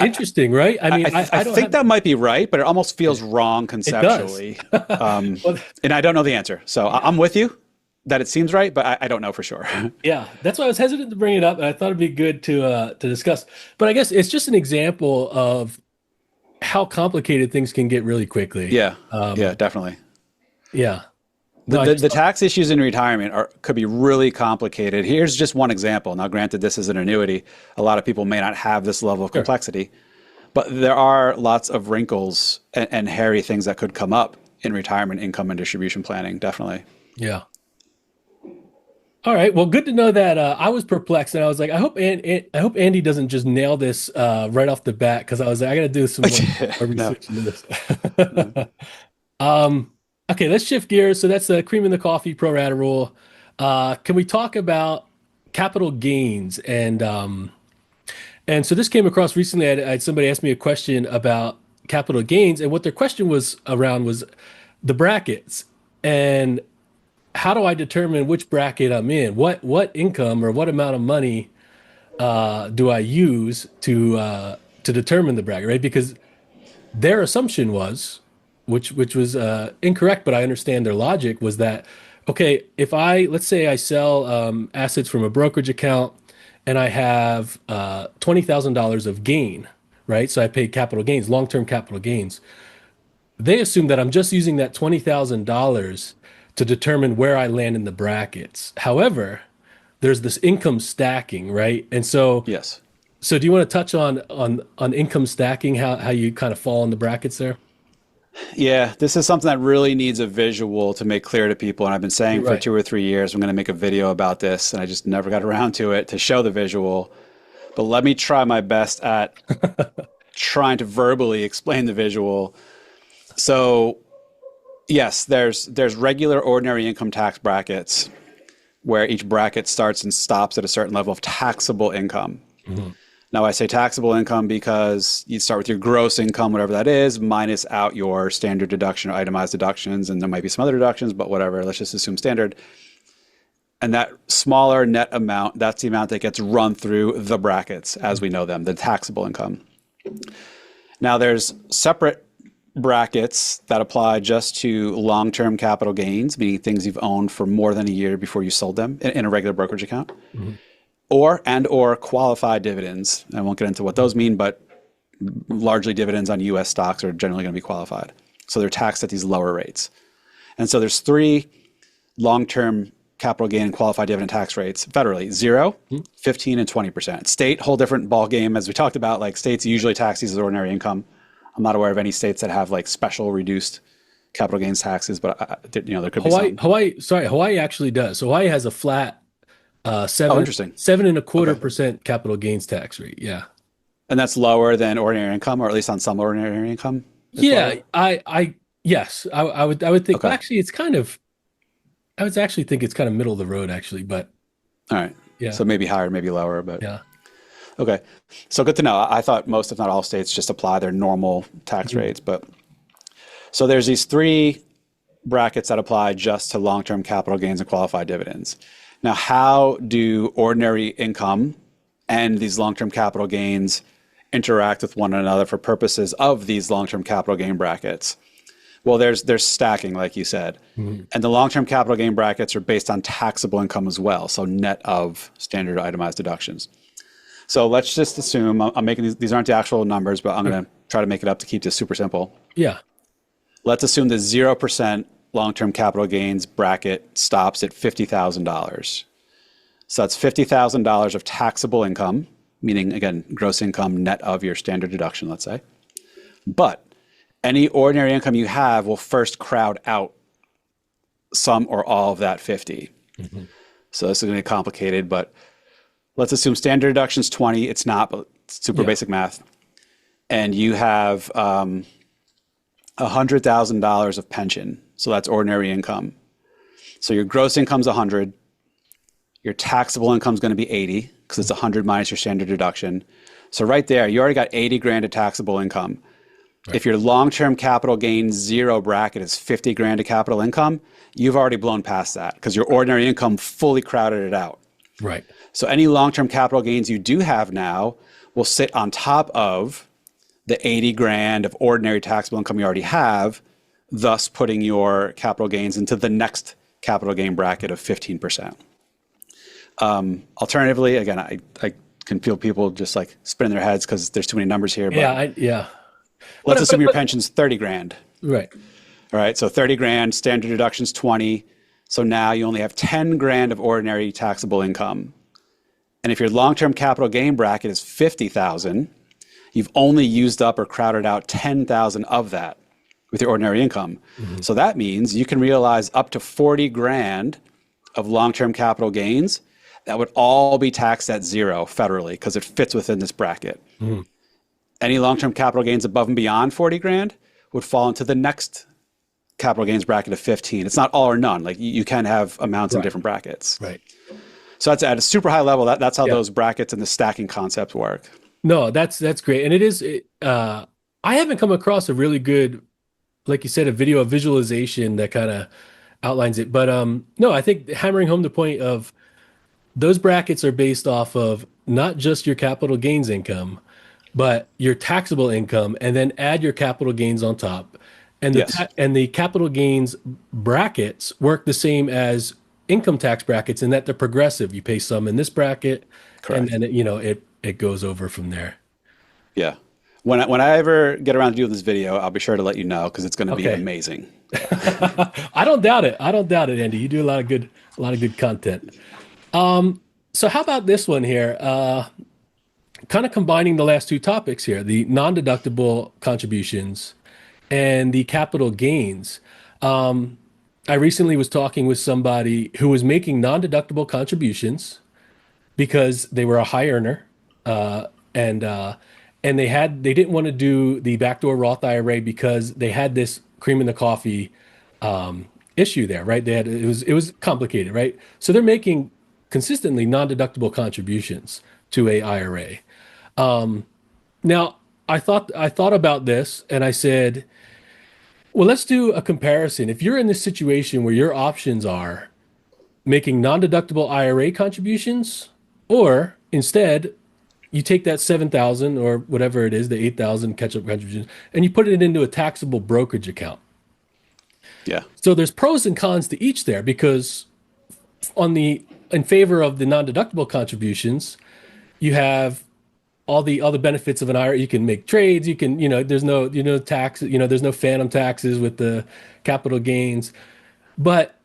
Interesting, right? I mean, I think that might be right, but it almost feels wrong conceptually. And I don't know the answer. So I'm with you that it seems right, but I don't know for sure. Yeah, that's why I was hesitant to bring it up, and I thought it'd be good to discuss. But I guess it's just an example of how complicated things can get really quickly. Yeah, definitely. Yeah. The tax issues in retirement could be really complicated. Here's just one example. Now, granted, this is an annuity. A lot of people may not have this level of complexity, but there are lots of wrinkles and hairy things that could come up in retirement income and distribution planning, definitely. Yeah. All right. Well, good to know that. I was perplexed, and I was like, I hope Andy doesn't just nail this right off the bat, because I was like, I got to do some more research into this. Okay, let's shift gears. So that's the cream in the coffee pro rata rule. Can we talk about capital gains? And so this came across recently. I had somebody ask me a question about capital gains, and what their question was around was the brackets. And how do I determine which bracket I'm in? What income or what amount of money do I use to determine the bracket, right? Because their assumption was, which was incorrect, but I understand their logic, was that, okay, if let's say I sell assets from a brokerage account and I have $20,000 of gain, right? So I paid capital gains, long-term capital gains. They assume that I'm just using that $20,000 to determine where I land in the brackets. However, there's this income stacking, right? And so, yes. So do you want to touch on income stacking, how you kind of fall in the brackets there? Yeah, this is something that really needs a visual to make clear to people. And I've been saying for 2 or 3 years, I'm going to make a video about this, and I just never got around to it to show the visual. But let me try my best at trying to verbally explain the visual. So yes, there's regular ordinary income tax brackets where each bracket starts and stops at a certain level of taxable income. Mm-hmm. Now, I say taxable income because you start with your gross income, whatever that is, minus out your standard deduction or itemized deductions, and there might be some other deductions, but whatever, let's just assume standard. And that smaller net amount, that's the amount that gets run through the brackets as we know them, the taxable income. Now, there's separate brackets that apply just to long-term capital gains, meaning things you've owned for more than a year before you sold them in a regular brokerage account. Mm-hmm. or qualified dividends. I won't get into what those mean, but largely dividends on U.S. stocks are generally going to be qualified. So they're taxed at these lower rates. And so there's 3 long-term capital gain and qualified dividend tax rates federally: 0, 15, and 20%. State, whole different ball game. As we talked about, like states usually tax these as ordinary income. I'm not aware of any states that have like special reduced capital gains taxes, but there could be some. Hawaii actually does. So Hawaii has a flat 7.25% capital gains tax rate. Yeah. And that's lower than ordinary income, or at least on some ordinary income? Yeah, yes, I would think. Okay. Well, actually, I would actually think it's kind of middle of the road, actually. But all right, yeah. So maybe higher, maybe lower, but yeah. Okay, so good to know. I thought most, if not all, states just apply their normal tax rates, but so there's these 3 brackets that apply just to long-term capital gains and qualified dividends. Now, how do ordinary income and these long-term capital gains interact with one another for purposes of these long-term capital gain brackets? Well, there's stacking, like you said. And the long-term capital gain brackets are based on taxable income as well, so net of standard itemized deductions. So let's just assume, I'm making these aren't the actual numbers, but I'm going to try to make it up to keep this super simple. Yeah. Let's assume the 0% long-term capital gains bracket stops at $50,000. So that's $50,000 of taxable income, meaning, again, gross income net of your standard deduction, let's say. But any ordinary income you have will first crowd out some or all of that 50. So this is going to be complicated, but let's assume standard deduction is 20. It's not, but it's super basic math. And you have $100,000 of pension. So that's ordinary income. So your gross income is 100. Your taxable income is going to be 80 because it's 100 minus your standard deduction. So right there, you already got 80 grand of taxable income. Right. If your long-term capital gain zero bracket is 50 grand of capital income, you've already blown past that because your ordinary income fully crowded it out. Right. So any long-term capital gains you do have now will sit on top of the 80 grand of ordinary taxable income you already have, thus putting your capital gains into the next capital gain bracket of 15%. Alternatively, again, I can feel people just like spinning their heads because there's too many numbers here. But let's assume your pension's 30 grand. Right. All right. So 30 grand, standard deduction's 20. So now you only have 10 grand of ordinary taxable income. And if your long-term capital gain bracket is 50,000, you've only used up or crowded out 10,000 of that with your ordinary income. So that means you can realize up to 40 grand of long-term capital gains that would all be taxed at zero federally because it fits within this bracket. Any long-term capital gains above and beyond 40 grand would fall into the next capital gains bracket of 15. It's not all or none. Like you can have amounts in different brackets. Right. So that's at a super high level. That's how those brackets and the stacking concepts work. No, that's great. And it is, I haven't come across a really good, like you said, a visualization that kind of outlines it. But no, I think hammering home the point of those brackets are based off of not just your capital gains income, but your taxable income, and then add your capital gains on top. And the capital gains brackets work the same as income tax brackets in that they're progressive. You pay some in this bracket, and then it goes over from there. Yeah. When I ever get around to doing this video, I'll be sure to let you know because it's going to be amazing. I don't doubt it. Andy. You do a lot of good content. So how about this one here? Kind of combining the last two topics here, the non-deductible contributions and the capital gains. I recently was talking with somebody who was making non-deductible contributions because they were a high earner, and they didn't want to do the backdoor Roth IRA because they had this cream in the coffee issue there, right? It was complicated, right? So they're making consistently non-deductible contributions to a IRA. Now I thought about this and I said, well, let's do a comparison. If you're in this situation where your options are making non-deductible IRA contributions, or instead you take that 7,000 or whatever it is, the 8,000 catch-up contributions, and you put it into a taxable brokerage account. Yeah. So there's pros and cons to each there, because in favor of the non-deductible contributions, you have all the other benefits of an IRA. You can make trades. You can, there's no, tax. There's no phantom taxes with the capital gains, but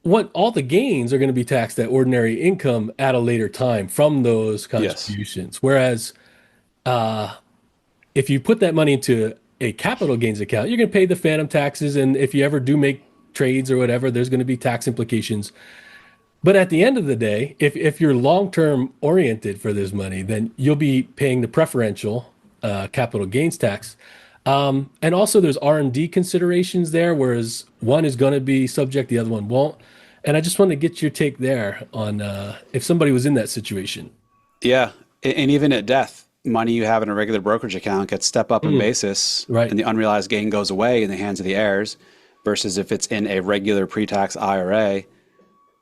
what all the gains are going to be taxed at ordinary income at a later time from those contributions. Yes. Whereas, if you put that money into a capital gains account, you're going to pay the phantom taxes, and if you ever do make trades or whatever, there's going to be tax implications. But at the end of the day, if you're long-term oriented for this money, then you'll be paying the preferential capital gains tax. And also there's R&D considerations there, whereas one is going to be subject, the other one won't. And I just want to get your take there on if somebody was in that situation. Yeah. And even at death, money you have in a regular brokerage account gets step up in basis, right, and the unrealized gain goes away in the hands of the heirs. versus if it's in a regular pre-tax IRA,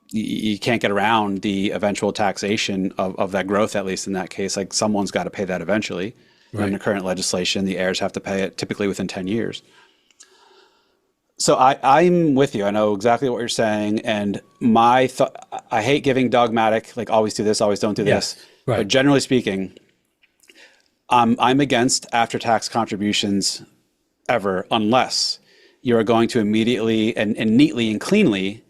you can't get around the eventual taxation of that growth, at least in that case. Like someone's got to pay that eventually. Right. Under current legislation, the heirs have to pay it typically within 10 years. So I'm with you. I know exactly what you're saying. And I hate giving dogmatic, like always do this, always don't do this. Right. But generally speaking, I'm against after-tax contributions ever, unless you are going to immediately and neatly and cleanly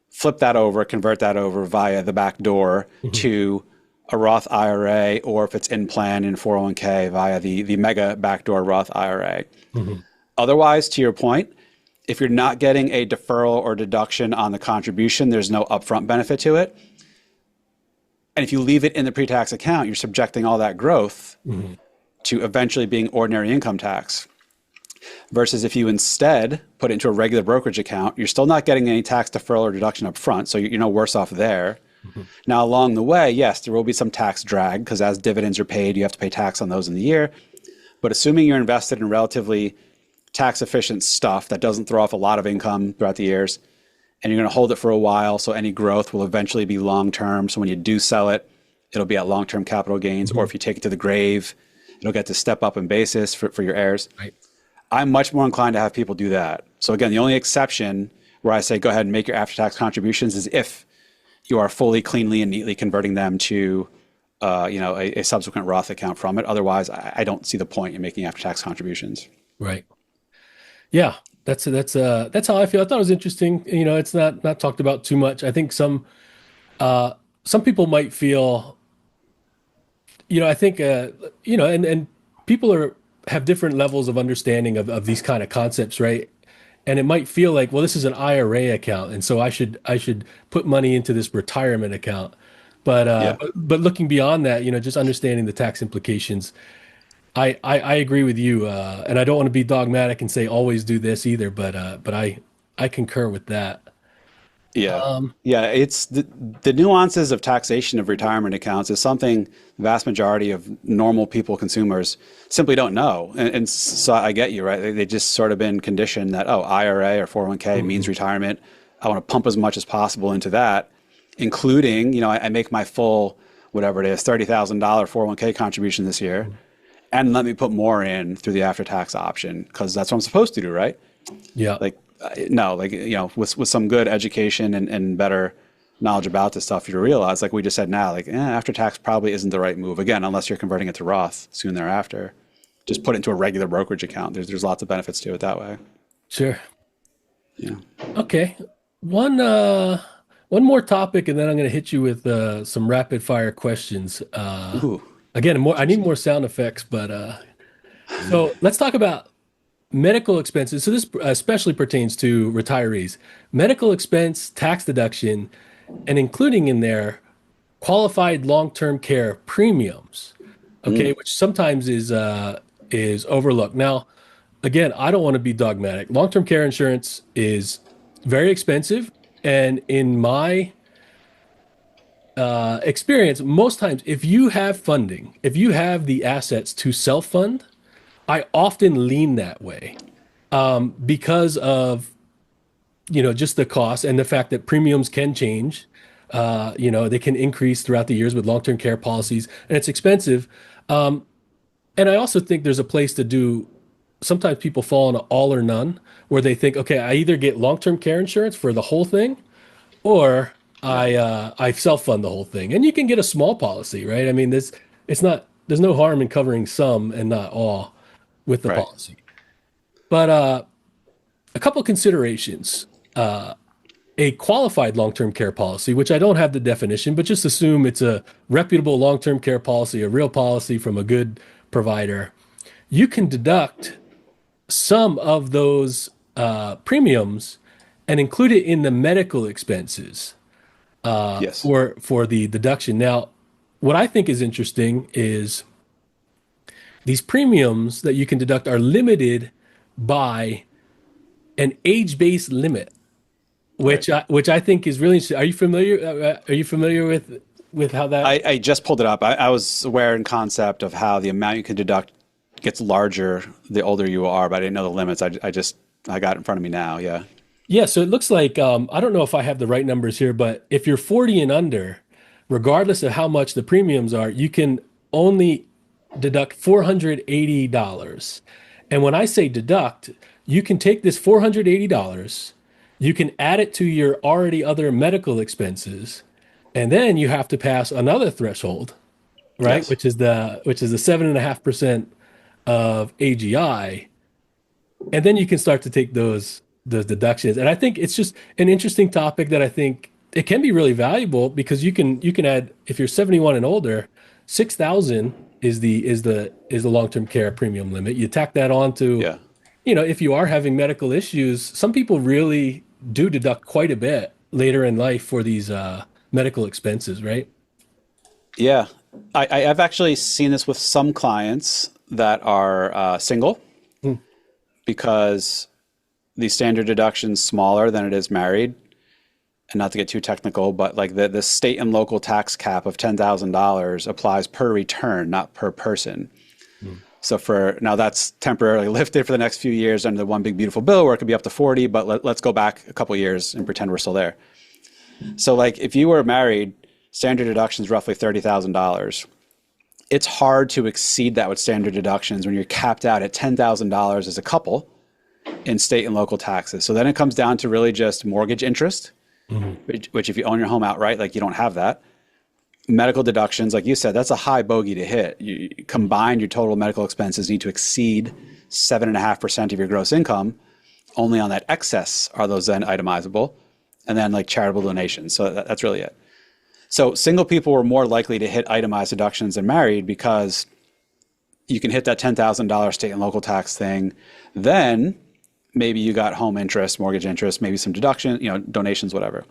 flip that over, convert that over via the back door to a Roth IRA, or if it's in plan in 401k via the mega backdoor Roth IRA. Otherwise, to your point, if you're not getting a deferral or deduction on the contribution, there's no upfront benefit to it. And if you leave it in the pre-tax account, you're subjecting all that growth to eventually being ordinary income tax. Versus if you instead put it into a regular brokerage account, you're still not getting any tax deferral or deduction up front, so you're no worse off there. Now, along the way, yes, there will be some tax drag because as dividends are paid, you have to pay tax on those in the year. But assuming you're invested in relatively tax efficient stuff that doesn't throw off a lot of income throughout the years, and you're going to hold it for a while, so any growth will eventually be long term. So when you do sell it, it'll be at long term capital gains, or if you take it to the grave, it'll get to step up in basis for your heirs. Right. I'm much more inclined to have people do that. So again, the only exception where I say go ahead and make your after-tax contributions is if you are fully, cleanly, and neatly converting them to a subsequent Roth account from it. Otherwise, I don't see the point in making after-tax contributions. Right. Yeah, that's how I feel. I thought it was interesting. It's not talked about too much. I think some people might feel, I think, and people have different levels of understanding of these kind of concepts, right? And it might feel like, well, this is an IRA account, and so I should put money into this retirement account. But looking beyond that, just understanding the tax implications, I agree with you, and I don't want to be dogmatic and say always do this either, but I concur with that. It's the nuances of taxation of retirement accounts is something the vast majority of normal people, consumers, simply don't know. And so I get you, right? They just sort of been conditioned that, IRA or 401k means retirement. I want to pump as much as possible into that, including, I make my full, whatever it is, $30,000 401k contribution this year. And let me put more in through the after-tax option because that's what I'm supposed to do, right? Yeah. With some good education and better knowledge about this stuff, you realize, like we just said now, after tax probably isn't the right move. Again, unless you're converting it to Roth soon thereafter. Just put it into a regular brokerage account. There's lots of benefits to it that way. Sure. Yeah. Okay. One more topic, and then I'm going to hit you with some rapid fire questions. Again, I need more sound effects, but so let's talk about medical expenses. So this especially pertains to retirees. Medical expense, tax deduction, and including in there qualified long-term care premiums. Okay, which sometimes is overlooked. Now, again, I don't want to be dogmatic. Long-term care insurance is very expensive, and in my experience, most times, if you have funding, if you have the assets to self-fund, I often lean that way because of, just the cost and the fact that premiums can change. They can increase throughout the years with long-term care policies, and it's expensive. And I also think there's a place to do. Sometimes people fall into all or none, where they think, okay, I either get long-term care insurance for the whole thing, or I self-fund the whole thing. And you can get a small policy, right? I mean, there's no harm in covering some and not all with the policy. But a couple of considerations. A qualified long-term care policy, which I don't have the definition, but just assume it's a reputable long-term care policy, a real policy from a good provider. You can deduct some of those premiums and include it in the medical expenses. For the deduction. Now, what I think is interesting is these premiums that you can deduct are limited by an age-based limit, which I think is really interesting. Are you familiar with how that? I just pulled it up. I was aware in concept of how the amount you can deduct gets larger the older you are, but I didn't know the limits. I got it in front of me now. Yeah. Yeah, so it looks like I don't know if I have the right numbers here, but if you're 40 and under, regardless of how much the premiums are, you can only deduct $480. And when I say deduct, you can take this $480, you can add it to your already other medical expenses, and then you have to pass another threshold, right? Yes. Which is the 7.5% of AGI, and then you can start to take those deductions. And I think it's just an interesting topic that I think it can be really valuable because you can add, if you're 71 and older, 6,000 is the long-term care premium limit. You tack that on to, Yeah. if you are having medical issues, some people really do deduct quite a bit later in life for these medical expenses, right? Yeah. I've actually seen this with some clients that are single Hmm. because the standard deduction's smaller than it is married. And not to get too technical, but like the state and local tax cap of $10,000 applies per return, not per person. Hmm. So for now, that's temporarily lifted for the next few years under the one big beautiful bill where it could be up to 40, but let's go back a couple years and pretend we're still there. So like if you were married, standard deduction is roughly $30,000. It's hard to exceed that with standard deductions when you're capped out at $10,000 as a couple in state and local taxes. So then it comes down to really just mortgage interest, which if you own your home outright, like you don't have that. Medical deductions, like you said, that's a high bogey to hit. You combine your total medical expenses need to exceed 7.5% of your gross income. Only on that excess are those then itemizable. And then like charitable donations. So that's really it. So single people were more likely to hit itemized deductions than married because you can hit that $10,000 state and local tax thing. Then maybe you got home interest, mortgage interest, maybe some deduction, donations, whatever.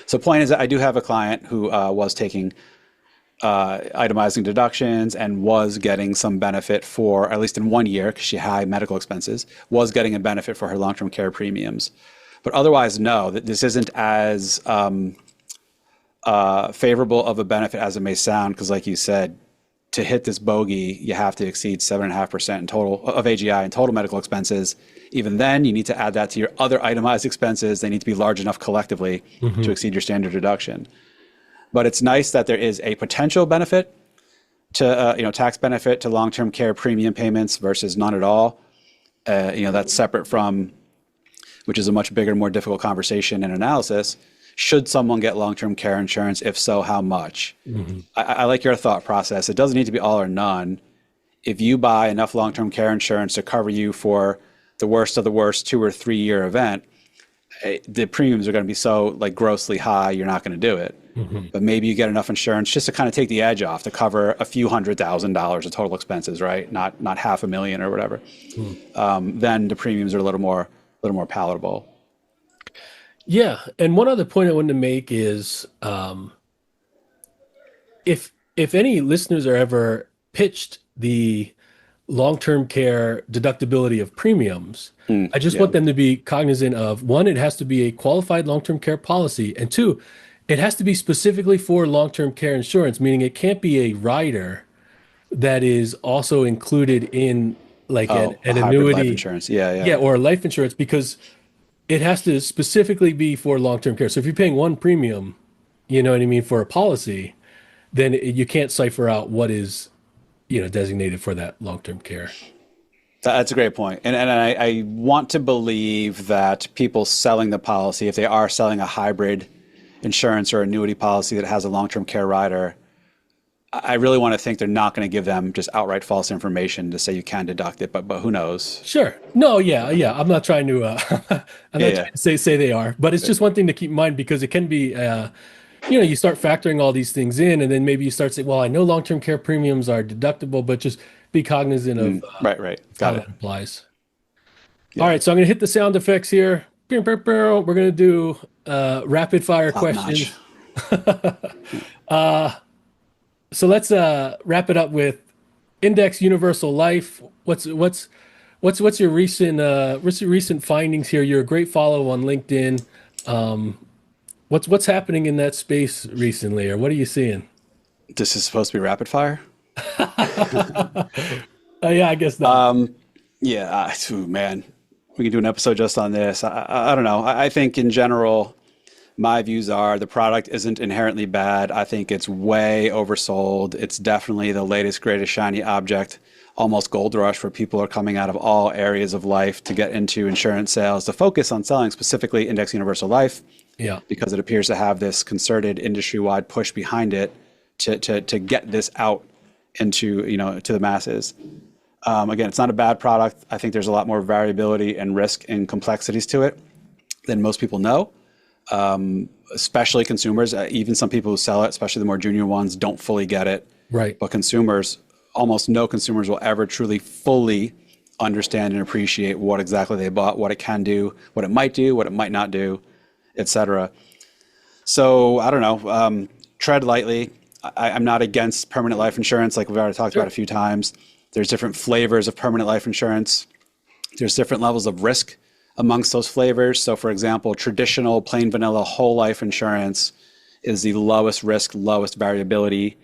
So point is that I do have a client who was taking itemizing deductions and was getting some benefit for, at least in 1 year, because she had high medical expenses, was getting a benefit for her long-term care premiums. But otherwise, no, this isn't as favorable of a benefit as it may sound, because like you said, to hit this bogey, you have to exceed 7.5% in total of AGI and total medical expenses. Even then, you need to add that to your other itemized expenses. They need to be large enough collectively to exceed your standard deduction. But it's nice that there is a potential benefit to, tax benefit to long-term care premium payments versus none at all. That's separate from, which is a much bigger, more difficult conversation and analysis. Should someone get long-term care insurance? If so, how much? I like your thought process. It doesn't need to be all or none. If you buy enough long-term care insurance to cover you for the worst of the worst 2 or 3 year event, the premiums are going to be so like grossly high, you're not going to do it. But maybe you get enough insurance just to kind of take the edge off to cover a few $100,000 of total expenses, right? Not $500,000 or whatever. Then the premiums are a little more palatable. Yeah, and one other point I wanted to make is if any listeners are ever pitched the long-term care deductibility of premiums, I just Yeah. want them to be cognizant of, one, it has to be a qualified long-term care policy, and two, it has to be specifically for long-term care insurance, meaning it can't be a rider that is also included in like Oh, a an hybrid life annuity, insurance. Yeah, yeah, yeah. or a life insurance, because it has to specifically be for long-term care. So if you're paying one premium, you know what I mean, for a policy, then you can't cipher out what is, designated for that long-term care. That's a great point. And I want to believe that people selling the policy, if they are selling a hybrid insurance or annuity policy that has a long-term care rider, I really want to think they're not going to give them just outright false information to say you can deduct it, but who knows? Sure. No, yeah, yeah. I'm not trying to I'm Yeah, not yeah. trying to say they are, but it's just one thing to keep in mind because it can be you start factoring all these things in and then maybe you start saying, well, I know long-term care premiums are deductible, but just be cognizant of Right. how Got it. that applies. All Yeah. right, so I'm going to hit the sound effects here. Pew, pew, pew. We're going to do rapid fire Top notch. questions. So let's wrap it up with Index Universal Life. What's your recent findings here? You're a great follow on LinkedIn. What's happening in that space recently, or what are you seeing? This is supposed to be rapid fire? Yeah, I guess not. Yeah. Ooh, man. we can do an episode just on this. I don't know. I think in general, my views are the product isn't inherently bad. I think it's way oversold. It's definitely the latest, greatest shiny object, almost gold rush, where people are coming out of all areas of life to get into insurance sales, to focus on selling specifically index universal life. Yeah. Because it appears to have this concerted industry-wide push behind it to get this out into, to the masses. Again, it's not a bad product. I think there's a lot more variability and risk and complexities to it than most people know. Especially consumers, even some people who sell it, especially the more junior ones, don't fully get it. Right. But consumers, almost no consumers will ever truly fully understand and appreciate what exactly they bought, what it can do, what it might do, what it might not do, etc. So I don't know, tread lightly. I'm not against permanent life insurance, like we've already talked about a few times. There's different flavors of permanent life insurance. There's different levels of risk amongst those flavors. So for example, traditional plain vanilla whole life insurance is the lowest risk, lowest variability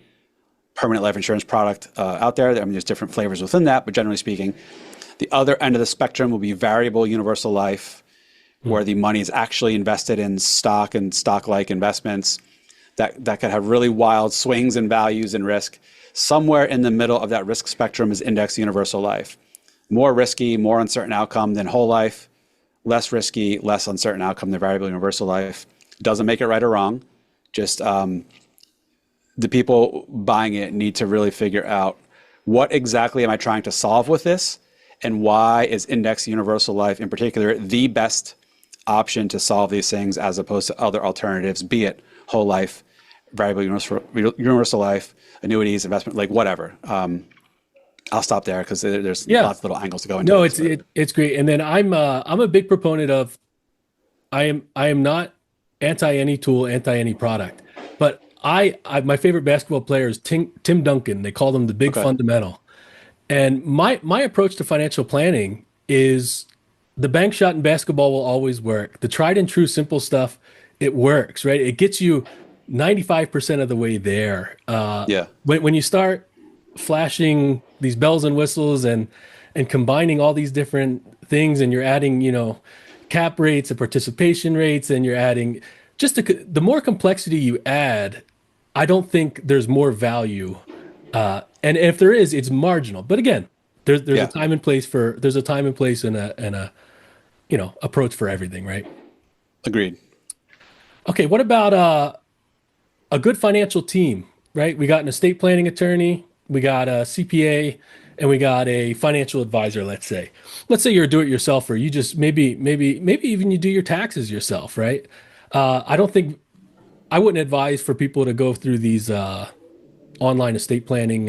permanent life insurance product out there. I mean, there's different flavors within that, but generally speaking, the other end of the spectrum will be variable universal life, where the money is actually invested in stock and stock-like investments that could have really wild swings in values and risk. Somewhere in the middle of that risk spectrum is index universal life. More risky, more uncertain outcome than whole life, less risky, less uncertain outcome than variable universal life. Doesn't make it right or wrong. Just the people buying it need to really figure out, what exactly am I trying to solve with this? And why is index universal life in particular the best option to solve these things, as opposed to other alternatives, be it whole life, variable universal life, annuities, investment, like whatever. I'll stop there because there's lots of little angles to go into. No, it's great. And then I'm a big proponent of, I am not anti any tool, anti any product, but I my favorite basketball player is Tim Duncan. They call him the big fundamental. And my approach to financial planning is, the bank shot in basketball will always work. The tried and true simple stuff, it works, right? It gets you 95% of the way there. When you start flashing these bells and whistles and combining all these different things, and you're adding, cap rates and participation rates, and you're adding just the more complexity you add, I don't think there's more value. And if there is, it's marginal. But again, there's a time and place and a approach for everything, right? Agreed. Okay, what about a good financial team, right? We got an estate planning attorney, we got a CPA, and we got a financial advisor, let's say. Let's say you're a do-it-yourselfer. You just maybe even you do your taxes yourself, right? I wouldn't advise for people to go through these online estate planning,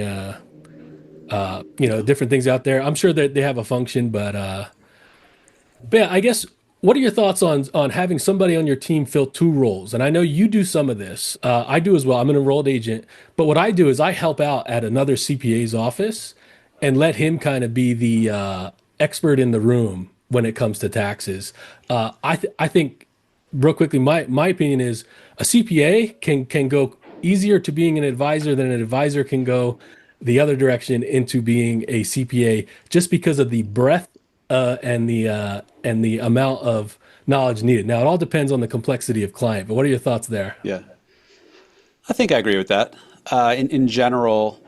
different things out there. I'm sure that they have a function, but yeah, I guess, what are your thoughts on having somebody on your team fill two roles? And I know you do some of this. I do as well. I'm an enrolled agent, but what I do is I help out at another CPA's office and let him kind of be the expert in the room when it comes to taxes. I think, real quickly, my opinion is a CPA can go easier to being an advisor than an advisor can go the other direction into being a CPA, just because of the breadth and the amount of knowledge needed. Now, it all depends on the complexity of client, but what are your thoughts there? Yeah, I think I agree with that. In general,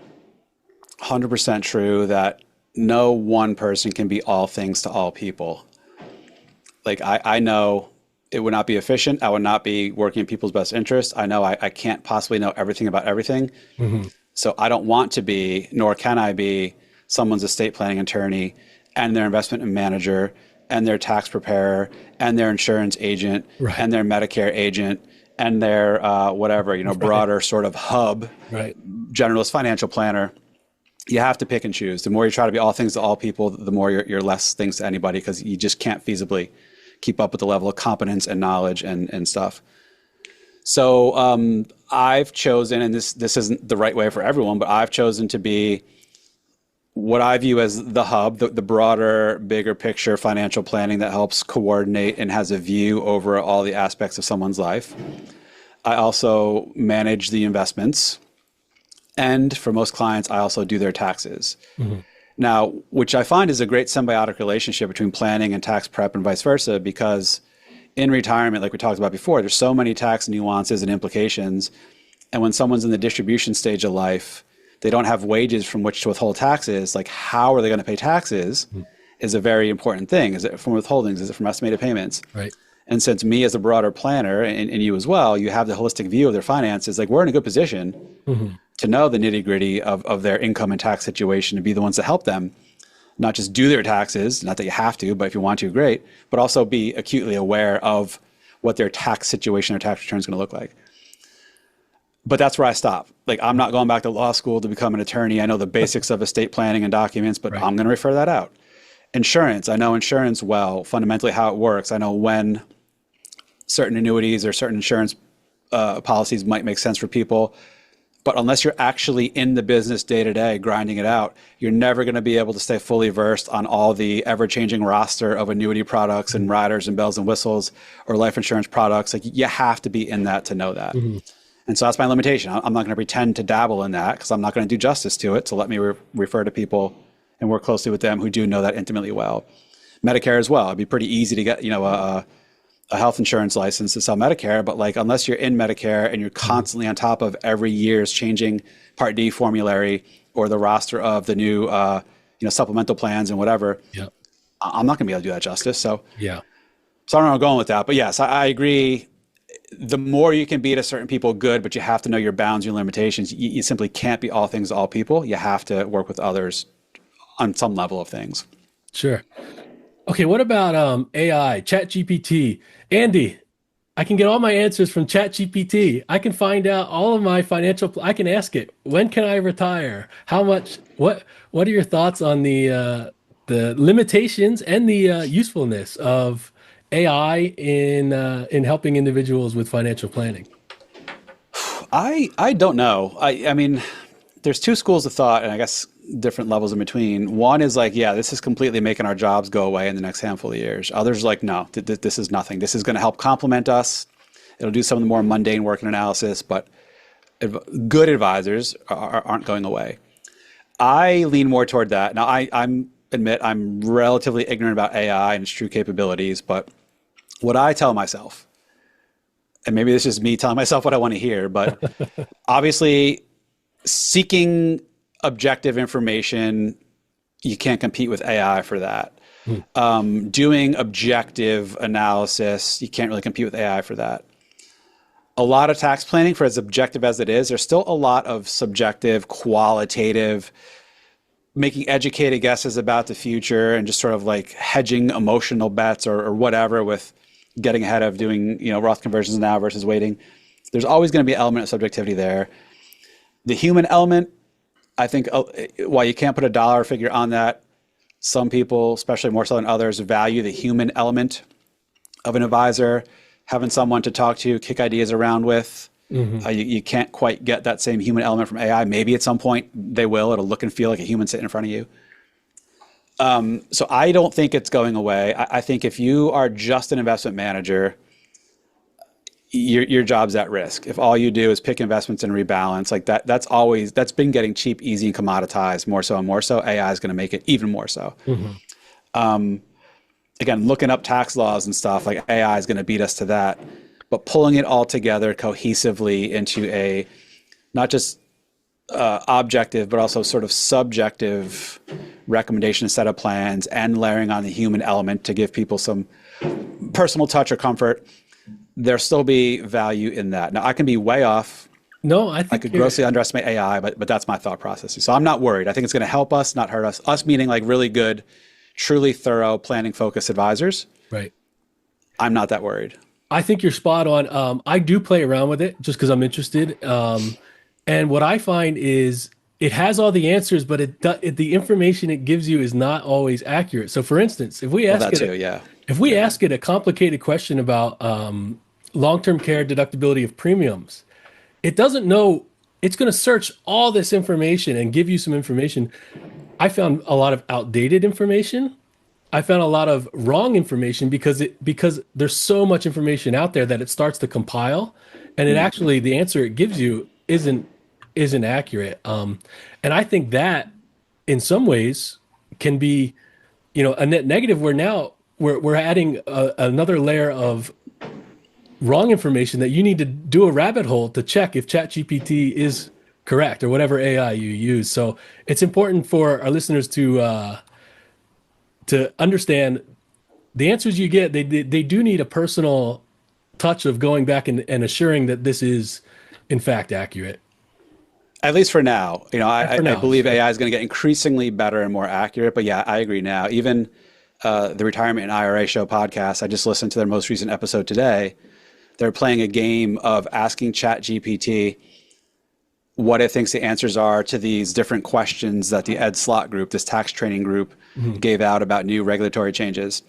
100% true that no one person can be all things to all people. Like I know it would not be efficient. I would not be working in people's best interest. I know I can't possibly know everything about everything. Mm-hmm. So I don't want to be, nor can I be, someone's estate planning attorney and their investment manager and their tax preparer and their insurance agent and their Medicare agent and their broader sort of hub, generalist financial planner. You have to pick and choose. The more you try to be all things to all people, the more you're less things to anybody, because you just can't feasibly keep up with the level of competence and knowledge and stuff. So I've chosen, and this isn't the right way for everyone, but I've chosen to be what I view as the hub, the broader, bigger picture financial planning that helps coordinate and has a view over all the aspects of someone's life. I also manage the investments. And for most clients, I also do their taxes. Mm-hmm. Now, which I find is a great symbiotic relationship between planning and tax prep and vice versa, because in retirement, like we talked about before, there's so many tax nuances and implications. And when someone's in the distribution stage of life, they don't have wages from which to withhold taxes. Like, how are they going to pay taxes is a very important thing. Is it from withholdings? Is it from estimated payments? Right. And since me as a broader planner and you as well, you have the holistic view of their finances, like we're in a good position to know the nitty gritty of their income and tax situation, to be the ones to help them, not just do their taxes, not that you have to, but if you want to, great, but also be acutely aware of what their tax situation or tax return is going to look like. But that's where I stop. Like, I'm not going back to law school to become an attorney. I know the basics of estate planning and documents, but I'm going to refer that out. Insurance, I know insurance well, fundamentally how it works. I know when certain annuities or certain insurance policies might make sense for people. But unless you're actually in the business day to day, grinding it out, you're never going to be able to stay fully versed on all the ever-changing roster of annuity products and riders and bells and whistles or life insurance products. Like, you have to be in that to know that. And so that's my limitation. I'm not going to pretend to dabble in that because I'm not going to do justice to it. So let me refer to people and work closely with them who do know that intimately well. Medicare as well. It'd be pretty easy to get, a health insurance license to sell Medicare, but like, unless you're in Medicare and you're constantly on top of every year's changing Part D formulary or the roster of the new, supplemental plans and whatever, I'm not going to be able to do that justice. So I don't know where I'm going with that, but yes, I agree. The more you can be to certain people, good, but you have to know your bounds, your limitations. You simply can't be all things to all people. You have to work with others on some level of things. Sure. Okay, what about AI, ChatGPT? Andy, I can get all my answers from ChatGPT. I can find out all of my I can ask it, when can I retire? How much, what are your thoughts on the limitations and the usefulness of AI in helping individuals with financial planning? I don't know. I mean, there's two schools of thought, and I guess different levels in between. One is like, yeah, this is completely making our jobs go away in the next handful of years. Others are like, no, this is nothing. This is going to help complement us. It'll do some of the more mundane work and analysis, but good advisors aren't going away. I lean more toward that. Now, I admit I'm relatively ignorant about AI and its true capabilities, but what I tell myself, and maybe this is me telling myself what I want to hear, but obviously seeking objective information, you can't compete with AI for that. Doing objective analysis, you can't really compete with AI for that. A lot of tax planning, for as objective as it is, there's still a lot of subjective, qualitative, making educated guesses about the future and just sort of like hedging emotional bets or whatever with getting ahead of doing, Roth conversions now versus waiting. There's always going to be an element of subjectivity there. The human element, I think, while you can't put a dollar figure on that, some people, especially more so than others, value the human element of an advisor, having someone to talk to, kick ideas around with. You can't quite get that same human element from AI. Maybe at some point they will. It'll look and feel like a human sitting in front of you. So I don't think it's going away. I think if you are just an investment manager, your job's at risk. If all you do is pick investments and rebalance, like that's been getting cheap, easy, and commoditized more so and more so. AI is going to make it even more so. Again, looking up tax laws and stuff, like AI is going to beat us to that. But pulling it all together cohesively into a not just objective, but also sort of subjective recommendation set of plans and layering on the human element to give people some personal touch or comfort, there'll still be value in that. Now, I can be way off. No, I think I could grossly underestimate AI, but that's my thought process. So I'm not worried. I think it's going to help us, not hurt us. Us meaning like really good, truly thorough, planning-focused advisors. Right. I'm not that worried. I think you're spot on. I do play around with it just because I'm interested. And what I find is it has all the answers, but the information it gives you is not always accurate. So, for instance, if we ask it a complicated question about long-term care deductibility of premiums, it doesn't know. It's going to search all this information and give you some information. I found a lot of outdated information. I found a lot of wrong information because there's so much information out there that it starts to compile, and it actually the answer it gives you isn't accurate. And I think that in some ways can be, a net negative where now we're adding another layer of wrong information that you need to do a rabbit hole to check if ChatGPT is correct or whatever AI you use. So it's important for our listeners to understand the answers you get. They do need a personal touch of going back and assuring that this is in fact accurate. At least for now. I believe sure. AI is going to get increasingly better and more accurate. But yeah, I agree now. Even the Retirement and IRA Show podcast, I just listened to their most recent episode today. They're playing a game of asking ChatGPT what it thinks the answers are to these different questions that the Ed Slott group, this tax training group, gave out about new regulatory changes.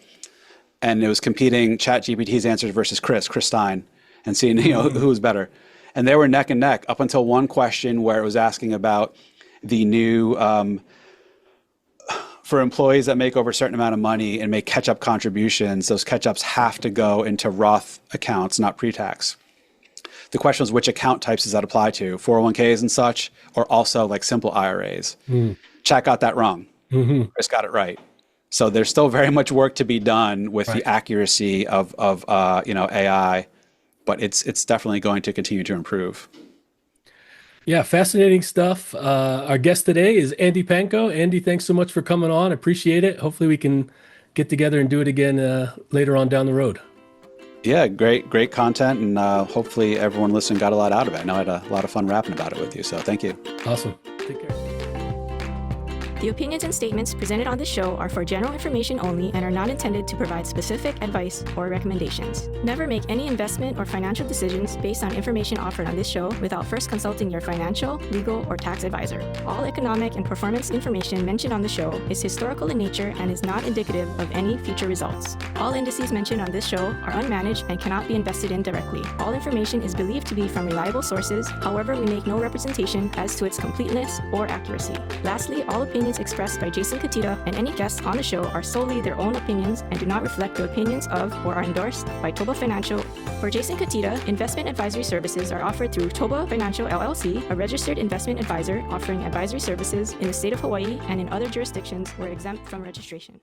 And it was competing ChatGPT's answers versus Chris Stein, and seeing who was better. And they were neck and neck up until one question where it was asking about the new, for employees that make over a certain amount of money and make catch-up contributions, those catch-ups have to go into Roth accounts, not pre-tax. The question was, which account types does that apply to? 401ks and such, or also like simple IRAs? Chat got that wrong. Chris got it right. So there's still very much work to be done with the accuracy of AI, but it's definitely going to continue to improve. Yeah, fascinating stuff. Our guest today is Andy Panko. Andy, thanks so much for coming on. Appreciate it. Hopefully we can get together and do it again later on down the road. Yeah, great content, and hopefully everyone listening got a lot out of it. I know I had a lot of fun rapping about it with you, so thank you. Awesome. Take care. The opinions and statements presented on this show are for general information only and are not intended to provide specific advice or recommendations. Never make any investment or financial decisions based on information offered on this show without first consulting your financial, legal, or tax advisor. All economic and performance information mentioned on the show is historical in nature and is not indicative of any future results. All indices mentioned on this show are unmanaged and cannot be invested in directly. All information is believed to be from reliable sources. However, we make no representation as to its completeness or accuracy. Lastly, all opinions expressed by Jason Cutitta and any guests on the show are solely their own opinions and do not reflect the opinions of or are endorsed by Toba Financial. For Jason Cutitta, investment advisory services are offered through Toba Financial LLC, a registered investment advisor offering advisory services in the state of Hawaii and in other jurisdictions where exempt from registration.